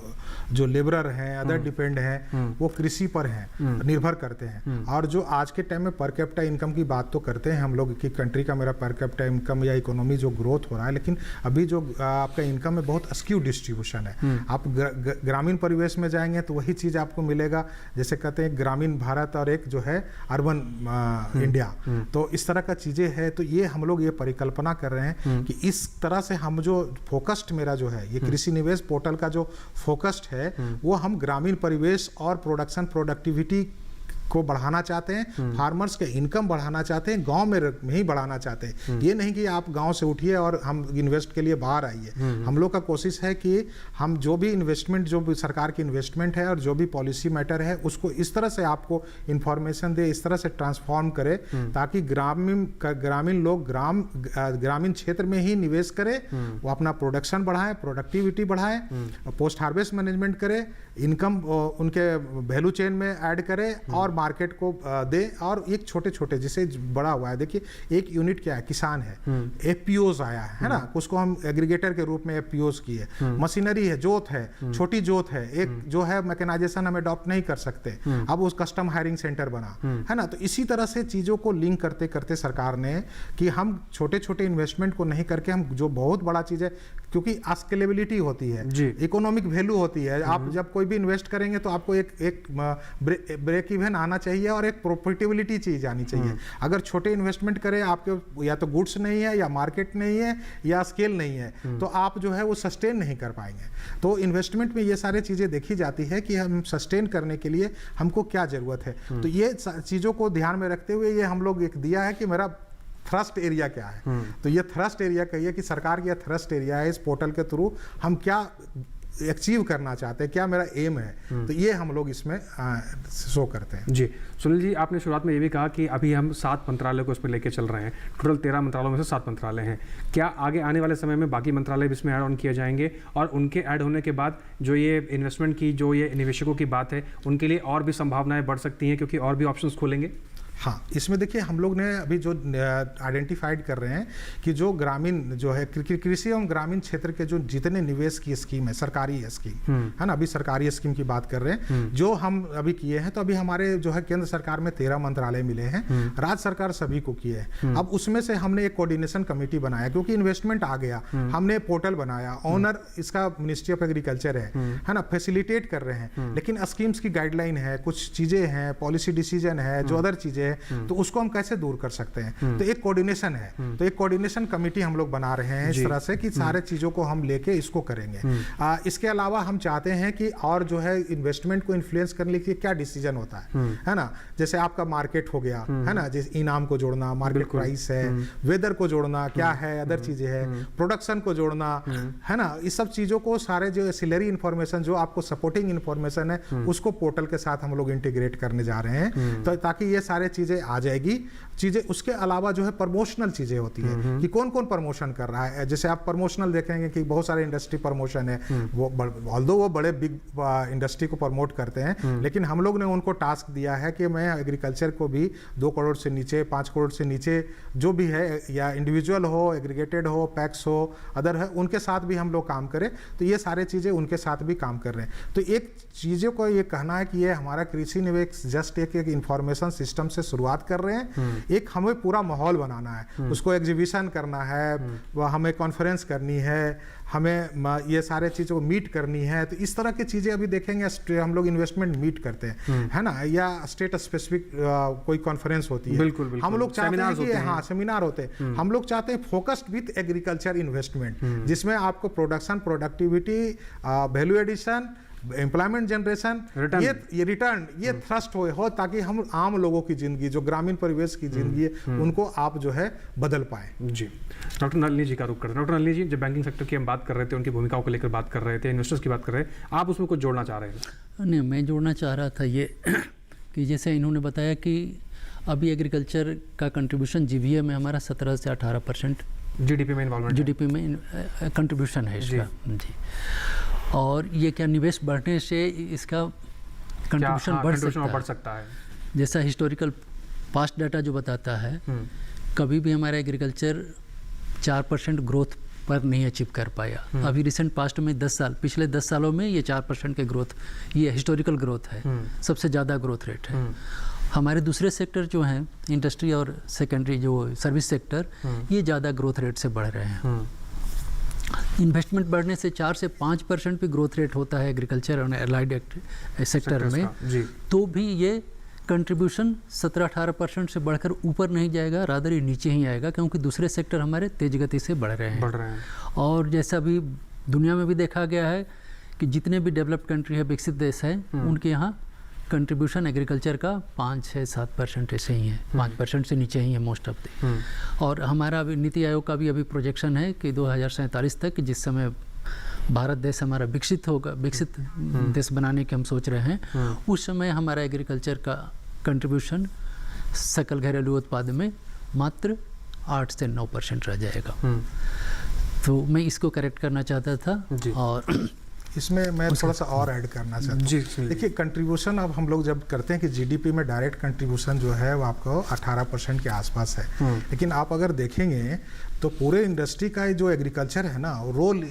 जो लेबरर हैं, अदर डिपेंड हैं, वो कृषि पर हैं, निर्भर करते हैं। और जो आज के टाइम में पर कैपिटा इनकम की बात तो करते हैं हम लोग कि कंट्री का मेरा पर कैपिटा इनकम या इकोनॉमी जो ग्रोथ हो रहा है, लेकिन अभी जो आपका इनकम में बहुत अस्क्यू डिस्ट्रीब्यूशन है। आप ग्रामीण परिवेश में जाएंगे तो वही चीज़ आपको मिलेगा, जैसे कहते हैं ग्रामीण भारत और एक जो है अर्बन इंडिया। तो इस तरह का चीज़ें है। तो ये हम लोग ये परिकल्पना कर रहे हैं कि इस तरह से हम जो फोकस्ड मेरा जो है ये कृषि निवेश पोर्टल का जो फोकस्ड है वो हम ग्रामीण परिवेश और प्रोडक्टिविटी को बढ़ाना चाहते हैं, फार्मर्स के इनकम बढ़ाना चाहते हैं, गांव में ही बढ़ाना चाहते हैं। ये नहीं कि आप गांव से उठिए और हम इन्वेस्ट के लिए बाहर आइए। हम लोग का कोशिश है कि हम जो भी इन्वेस्टमेंट, जो भी सरकार की इन्वेस्टमेंट है और जो भी पॉलिसी मैटर है उसको इस तरह से आपको इंफॉर्मेशन दे, इस तरह से ट्रांसफॉर्म करे ताकि ग्रामीण लोग ग्रामीण क्षेत्र में ही निवेश करें, वो अपना प्रोडक्शन बढ़ाएं, प्रोडक्टिविटी बढ़ाएं, पोस्ट हार्वेस्ट मैनेजमेंट करें, इनकम उनके वैल्यू चेन में ऐड करें और मार्केट को दे। और एक छोटे छोटे जिसे बड़ा हुआ है, देखिए एक यूनिट क्या है, किसान है, एफपीओज आया है ना, उसको हम एग्रीगेटर के रूप में एफपीओज किए, मशीनरी है, जोत है, छोटी जोत है, एक जो है मैकेनाइजेशन हम अडॉप्ट नहीं कर सकते, अब उस कस्टम हायरिंग सेंटर बना है ना। तो इसी तरह से चीजों को लिंक करते करते सरकार ने कि हम छोटे छोटे इन्वेस्टमेंट को नहीं करके हम जो बहुत बड़ा चीज है, क्योंकि स्केलेबिलिटी होती है, इकोनॉमिक वैल्यू होती है। आप जब कोई भी इन्वेस्ट करेंगे तो आपको एक ब्रेक इवन आना चाहिए और एक प्रॉफिटेबिलिटी चीज आनी चाहिए। अगर छोटे इन्वेस्टमेंट करें, आपके या तो गुड्स नहीं है या मार्केट नहीं है या स्केल नहीं है, तो आप जो है वो सस्टेन नहीं कर पाएंगे। तो इन्वेस्टमेंट में ये सारी चीजें देखी जाती है कि हम सस्टेन करने के लिए हमको क्या जरूरत है। तो ये चीजों को ध्यान में रखते हुए ये हम लोग एक दिया है कि मेरा थ्रस्ट एरिया क्या है। तो ये थ्रस्ट एरिया कहिए कि सरकार की थ्रस्ट एरिया है, इस पोर्टल के थ्रू हम क्या अचीव करना चाहते हैं, क्या मेरा एम है, तो ये हम लोग इसमें शो करते हैं। जी सुनील जी, आपने शुरुआत में ये भी कहा कि अभी हम 7 मंत्रालय को इसमें लेके चल रहे हैं। टोटल 13 मंत्रालयों में से 7 मंत्रालय हैं। क्या आगे आने वाले समय में बाकी मंत्रालय भी इसमें ऐड ऑन किए जाएंगे और उनके ऐड होने के बाद जो ये इन्वेस्टमेंट की, जो ये निवेशकों की बात है, उनके लिए और भी संभावनाएं बढ़ सकती हैं क्योंकि और भी ऑप्शंस खुलेंगे? हाँ, इसमें देखिए हम लोग ने अभी जो आइडेंटिफाइड कर रहे हैं कि जो ग्रामीण जो है कृषि एवं ग्रामीण क्षेत्र के जो जितने निवेश की स्कीम है, सरकारी स्कीम है ना, अभी सरकारी स्कीम की बात कर रहे हैं जो हम अभी किए हैं। तो अभी हमारे जो है केंद्र सरकार में 13 मंत्रालय मिले हैं, राज्य सरकार सभी को किए हैं। अब उसमें से हमने एक कोऑर्डिनेशन कमेटी बनाया क्योंकि इन्वेस्टमेंट आ गया, हमने पोर्टल बनाया, ओनर इसका मिनिस्ट्री ऑफ एग्रीकल्चर है ना, फैसिलिटेट कर रहे हैं। लेकिन स्कीम्स की गाइडलाइन है, कुछ चीजें हैं, पॉलिसी डिसीजन है, जो अदर चीजें तो उसको हम कैसे दूर कर सकते हैं। तो एक कोऑर्डिनेशन है, तो एक कोऑर्डिनेशन कमेटी हम लोग बना रहे हैं इस तरह से कि सारे चीजों को हम लेके इसको करेंगे। इसके अलावा हम चाहते हैं कि और जो है इन्वेस्टमेंट को इन्फ्लुएंस करने के लिए क्या डिसीजन होता है ना, जैसे आपका मार्केट हो गया है ना, जैसे इनाम को जोड़ना, मार्केट प्राइस है, वेदर को जोड़ना क्या है, अदर चीजें है, प्रोडक्शन को जोड़ना है ना, इस सब चीजों को सारे जो एसिलरी इंफॉर्मेशन जो आपको सपोर्टिंग इंफॉर्मेशन है उसको पोर्टल के साथ हम लोग इंटीग्रेट करने जा रहे हैं। तो ताकि ये सारे चीजें आ जाएगी चीजें। उसके अलावा जो है प्रमोशनल चीजें होती है कि कौन कौन प्रमोशन कर रहा है। जैसे आप प्रमोशनल देखेंगे कि बहुत सारे इंडस्ट्री प्रमोशन है, वो ऑल्दो वो बड़े बिग इंडस्ट्री को प्रमोट करते हैं, लेकिन हम लोग ने उनको टास्क दिया है कि मैं एग्रीकल्चर को भी 2 करोड़ से नीचे, 5 करोड़ से नीचे जो भी है, या इंडिविजुअल हो, एग्रीगेटेड हो, पैक्स हो, अदर है, उनके साथ भी हम लोग काम करें। तो ये सारे चीजें उनके साथ भी काम कर रहे हैं। तो एक चीजों को ये कहना है कि ये हमारा कृषि निवेश जस्ट एक इंफॉर्मेशन सिस्टम से शुरुआत कर रहे हैं, एक हमें पूरा माहौल बनाना है, उसको एग्जीबिशन करना है, हमें कॉन्फ्रेंस करनी है, हमें ये सारे चीज़ों को मीट करनी है। तो इस तरह की चीज़ें अभी देखेंगे हम लोग इन्वेस्टमेंट मीट करते हैं है ना, या स्टेट स्पेसिफिक कोई कॉन्फ्रेंस होती है। बिल्कुल, बिल्कुल। हम लोग चाहते हैं कि हाँ सेमिनार होते हैं, हम लोग चाहते हैं फोकस्ड विथ एग्रीकल्चर इन्वेस्टमेंट, जिसमें आपको production, productivity, value addition, employment generation, ये रिटर्न, ये थ्रस्ट हो ताकि हम आम लोगों की जिंदगी, जो ग्रामीण परिवेश की जिंदगी है, उनको आप जो है बदल पाए। जी डॉक्टर नलिनी जी का रुख करते हैं। डॉक्टर नलिनी जी, जब बैंकिंग सेक्टर की हम बात कर रहे थे, उनकी भूमिकाओं को लेकर बात कर रहे थे, इन्वेस्टर्स की बात कर रहे हैं, आप उसमें कुछ जोड़ना चाह रहे हैं? नहीं, मैं जोड़ना चाह रहा था ये कि जैसे इन्होंने बताया कि अभी एग्रीकल्चर का कंट्रीब्यूशन जीवीए में हमारा 17 से 18% जीडीपी में इन्वॉल्वमेंट, जीडीपी में कंट्रीब्यूशन है इसका जी। और ये क्या निवेश बढ़ने से इसका कंट्रीब्यूशन बढ़ सकता है। जैसा हिस्टोरिकल पास्ट डाटा जो बताता है, कभी भी हमारा एग्रीकल्चर 4% ग्रोथ पर नहीं अचीव कर पाया। अभी रिसेंट पास्ट में पिछले 10 सालों में ये 4% के ग्रोथ, ये हिस्टोरिकल ग्रोथ है, सबसे ज़्यादा ग्रोथ रेट है। हमारे दूसरे सेक्टर जो हैं, इंडस्ट्री और सेकेंडरी जो सर्विस सेक्टर, ये ज़्यादा ग्रोथ रेट से बढ़ रहे हैं। इन्वेस्टमेंट बढ़ने से 4 से 5% भी ग्रोथ रेट होता है एग्रीकल्चर और एलाइड सेक्टर में, तो भी ये कंट्रीब्यूशन 17-18% से बढ़कर ऊपर नहीं जाएगा, रादर ये नीचे ही आएगा, क्योंकि दूसरे सेक्टर हमारे तेज गति से बढ़ रहे हैं। और जैसा भी दुनिया में भी देखा गया है कि जितने भी डेवलप्ड कंट्री है, विकसित देश है, उनके यहाँ कंट्रीब्यूशन एग्रीकल्चर का 5-6-7% ऐसे ही है, 5% से नीचे ही है मोस्ट ऑफ द। और हमारा अभी नीति आयोग का भी अभी प्रोजेक्शन है कि 2047 तक, जिस समय भारत देश हमारा विकसित होगा, विकसित देश बनाने के हम सोच रहे हैं, उस समय हमारा एग्रीकल्चर का कंट्रीब्यूशन सकल घरेलू उत्पाद में मात्र 8 से 9% रह जाएगा। तो मैं इसको करेक्ट करना चाहता था। और इसमें मैं थोड़ा सा और ऐड करना चाहता हूँ। देखिए, कंट्रीब्यूशन अब हम लोग जब करते हैं कि जीडीपी में डायरेक्ट कंट्रीब्यूशन जो है वो आपको 18% के आसपास है, लेकिन आप अगर देखेंगे तो पूरे इंडस्ट्री का जो एग्रीकल्चर है ना, रोल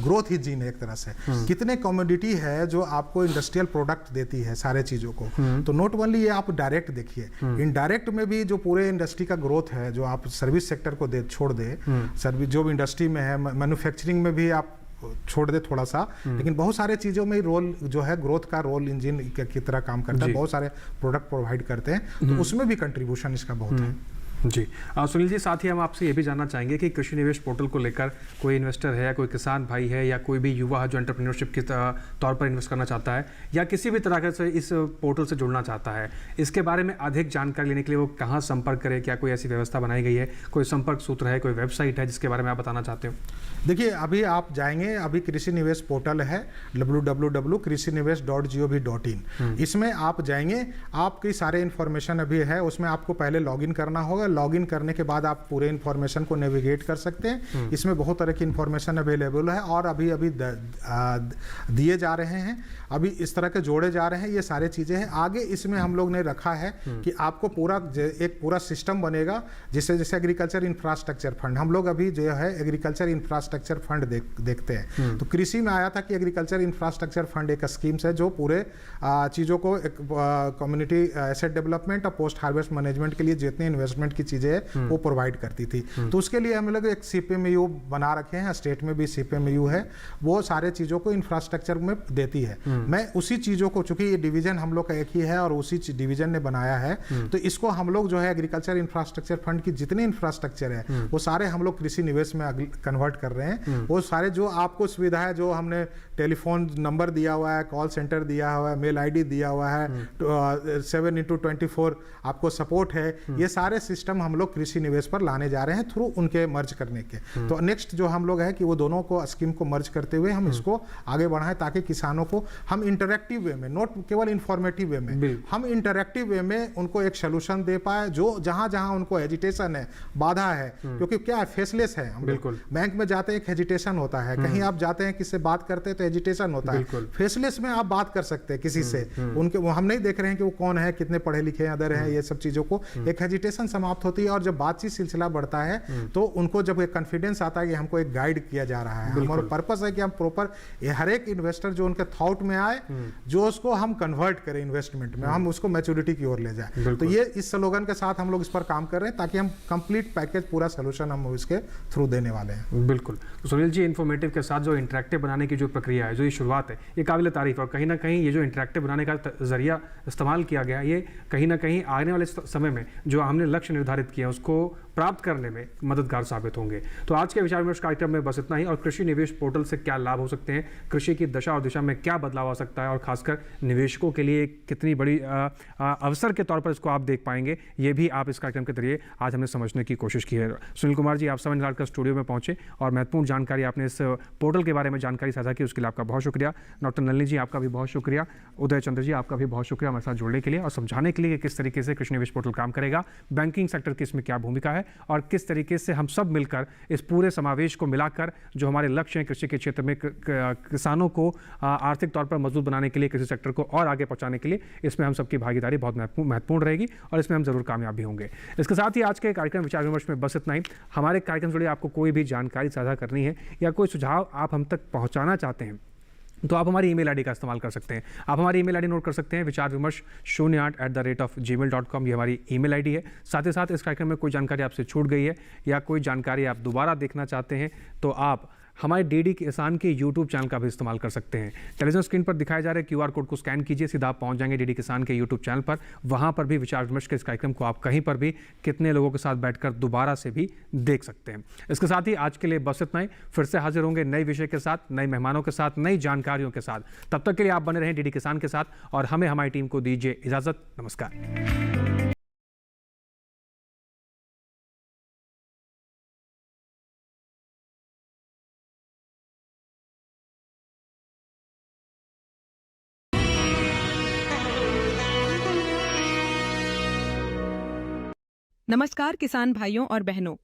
ग्रोथ ही जीन है एक तरह से। कितने कमोडिटी है जो आपको इंडस्ट्रियल प्रोडक्ट देती है सारे चीज़ों को। तो नॉट ओनली ये आप डायरेक्ट देखिए, इनडायरेक्ट में भी जो पूरे इंडस्ट्री का ग्रोथ है, जो आप सर्विस सेक्टर को छोड़ दे, सर्विस जो भी इंडस्ट्री में है, मैन्युफैक्चरिंग में भी आप छोड़ दे थोड़ा सा, लेकिन बहुत सारे चीज़ों में रोल जो है ग्रोथ का रोल इंजन की तरह काम करता है, बहुत सारे प्रोडक्ट प्रोवाइड करते हैं, तो उसमें भी कंट्रीब्यूशन इसका बहुत है। जी सुनील जी, साथ ही हम आपसे ये भी जानना चाहेंगे कि कृषि निवेश पोर्टल को लेकर कोई इन्वेस्टर है, कोई किसान भाई है, या कोई भी युवा है जो एंटरप्रेन्योरशिप के तौर पर इन्वेस्ट करना चाहता है, या किसी भी तरह से इस पोर्टल से जुड़ना चाहता है, इसके बारे में अधिक जानकारी लेने के लिए वो कहाँ संपर्क करे? क्या कोई ऐसी व्यवस्था बनाई गई है, कोई संपर्क सूत्र है, कोई वेबसाइट है जिसके बारे में आप बताना चाहते हो? देखिए, अभी आप जाएंगे, अभी कृषि निवेश पोर्टल है www.krishinivesh.gov.in। इसमें आप जाएंगे, आपकी सारे इन्फॉर्मेशन अभी है, उसमें आपको पहले लॉगिन करना होगा। लॉगिन करने के बाद आप पूरे इन्फॉर्मेशन को नेविगेट कर सकते हैं। इसमें बहुत तरह की इन्फॉर्मेशन अवेलेबल है और अभी दिए जा रहे हैं, अभी इस तरह के जोड़े जा रहे हैं, ये सारे चीज़ें हैं। आगे इसमें हम लोग ने रखा है कि आपको एक पूरा सिस्टम बनेगा, जिससे जैसे एग्रीकल्चर इंफ्रास्ट्रक्चर फंड, हम लोग अभी जो है एग्रीकल्चर इंफ्रास्ट्रक्चर फंड देखते हैं। तो कृषि में आया था कि एग्रीकल्चर इंफ्रास्ट्रक्चर फंड एक स्कीम्स है जो पूरे चीज़ों को कम्युनिटी एसेट डेवलपमेंट और पोस्ट हार्वेस्ट मैनेजमेंट के लिए जितनी इन्वेस्टमेंट की चीज़ें हैं वो प्रोवाइड करती थी। तो उसके लिए हम लोग एक CPMU बना रखे हैं, स्टेट में भी CPMU है, वो सारे चीज़ों को इंफ्रास्ट्रक्चर में देती है। मैं उसी चीज़ों को, चूंकि ये डिवीजन हम लोग का एक ही है और उसी डिवीजन ने बनाया है, तो इसको हम लोग जो है एग्रीकल्चर इंफ्रास्ट्रक्चर फंड की जितने इंफ्रास्ट्रक्चर है वो सारे हम लोग कृषि निवेश में कन्वर्ट कर रहे हैं। वो सारे जो आपको सुविधा है, जो हमने टेलीफोन नंबर दिया हुआ है, कॉल सेंटर दिया हुआ है, मेल ID दिया हुआ है, 7/24 आपको सपोर्ट है, ये सारे सिस्टम हम लोग कृषि निवेश पर लाने जा रहे हैं थ्रू उनके मर्ज करने के। तो नेक्स्ट जो हम लोग है कि वो दोनों को स्कीम को मर्ज करते हुए हम इसको आगे बढ़ाएं, ताकि किसानों को हम इंटरैक्टिव वे में, नॉट केवल इंफॉर्मेटिव वे में, हम इंटरैक्टिव वे में उनको एक सोल्यूशन दे पाए, जो जहां जहां उनको हेजिटेशन है, बाधा है, क्योंकि क्या है, फेसलेस है। हम बिल्कुल बैंक में जाते हैं, एक हेजिटेशन होता है, कहीं आप जाते हैं किसी से बात करते हैं तो हेजिटेशन होता है। फेसलेस में आप बात कर सकते हैं किसी से, उनके वो हम नहीं देख रहे हैं कि वो कौन है, कितने पढ़े लिखे अदर है, ये सब चीजों को एक हेजिटेशन समाप्त होती है। और जब बातचीत सिलसिला बढ़ता है तो उनको जब एक कॉन्फिडेंस आता है कि हमको एक गाइड किया जा रहा है, हमारा पर्पस है कि हम प्रॉपर हर एक इन्वेस्टर जो उनके थॉट में आए, जो उसको हम कन्वर्ट करें इन्वेस्टमेंट में, हम उसको मैच्योरिटी की ओर ले जाए। तो ये इस स्लोगन के साथ हम लोग इस पर काम कर रहे हैं, ताकि हम कंप्लीट पैकेज पूरा सोल्यूशन हम इसके थ्रू देने वाले हैं। बिल्कुल। तो सुनील जी, इन्फॉर्मेटिव के साथ जो इंटरेक्टिव बनाने की जो प्रक्रिया है, जो ये शुरुआत है, ये काबिल तारीफ है। और कहीं ना कहीं ये जो इंटरेक्टिव बनाने का जरिया इस्तेमाल किया गया, ये कहीं ना कहीं आने वाले समय में जो हमने लक्ष्य निर्धारित किया उसको प्राप्त करने में मददगार साबित होंगे। तो आज के विचार विमर्श कार्यक्रम में बस इतना ही। और कृषि निवेश पोर्टल से क्या लाभ हो सकते हैं, कृषि की दशा और दिशा में क्या बदलाव आ सकता है, और खासकर निवेशकों के लिए कितनी बड़ी अवसर के तौर पर इसको आप देख पाएंगे, ये भी आप इस कार्यक्रम के जरिए आज हमने समझने की कोशिश की है। सुनील कुमार जी, आप समय निकालकर स्टूडियो में पहुंचे और महत्वपूर्ण जानकारी आपने इस पोर्टल के बारे में जानकारी साझा की, उसके लिए आपका बहुत शुक्रिया। डॉक्टर नलिनी जी, आपका भी बहुत शुक्रिया। उदय चंद्र जी, आपका भी बहुत शुक्रिया हमारे साथ जुड़ने के लिए और समझाने के लिए किस तरीके से कृषि निवेश पोर्टल काम करेगा, बैंकिंग सेक्टर की इसमें क्या भूमिका है, है और किस तरीके से हम सब मिलकर इस पूरे समावेश को मिलाकर जो हमारे लक्ष्य हैं कृषि के क्षेत्र में किसानों को आर्थिक तौर पर मजबूत बनाने के लिए, कृषि सेक्टर को और आगे पहुंचाने के लिए, इसमें हम सबकी भागीदारी बहुत महत्वपूर्ण रहेगी और इसमें हम जरूर कामयाब भी होंगे। इसके साथ ही आज के कार्यक्रम विचार विमर्श में बस इतना ही। हमारे कार्यक्रम से जुड़े आपको कोई भी जानकारी साझा करनी है या कोई सुझाव आप हम तक पहुंचाना चाहते हैं तो आप हमारी ईमेल आईडी का इस्तेमाल कर सकते हैं। आप हमारी ईमेल आईडी नोट कर सकते हैं, विचार विमर्श 08@gmail.com, ये हमारी ईमेल आईडी है। साथ ही साथ इस कार्यक्रम में कोई जानकारी आपसे छूट गई है या कोई जानकारी आप दोबारा देखना चाहते हैं तो आप हमारे डीडी किसान के यूट्यूब चैनल का भी इस्तेमाल कर सकते हैं। टेलीविजन स्क्रीन पर दिखाए जा रहे QR कोड को स्कैन कीजिए, सीधा आप पहुंच जाएंगे डीडी किसान के यूट्यूब चैनल पर। वहां पर भी विचार विमर्श के इस कार्यक्रम को आप कहीं पर भी कितने लोगों के साथ बैठकर दोबारा से भी देख सकते हैं। इसके साथ ही आज के लिए बस इतना ही। फिर से हाजिर होंगे नए विषय के साथ, नए मेहमानों के साथ, नई जानकारियों के साथ। तब तक के लिए आप बने रहें डीडी किसान के साथ और हमें हमारी टीम को दीजिए इजाजत। नमस्कार। नमस्कार किसान भाइयों और बहनों,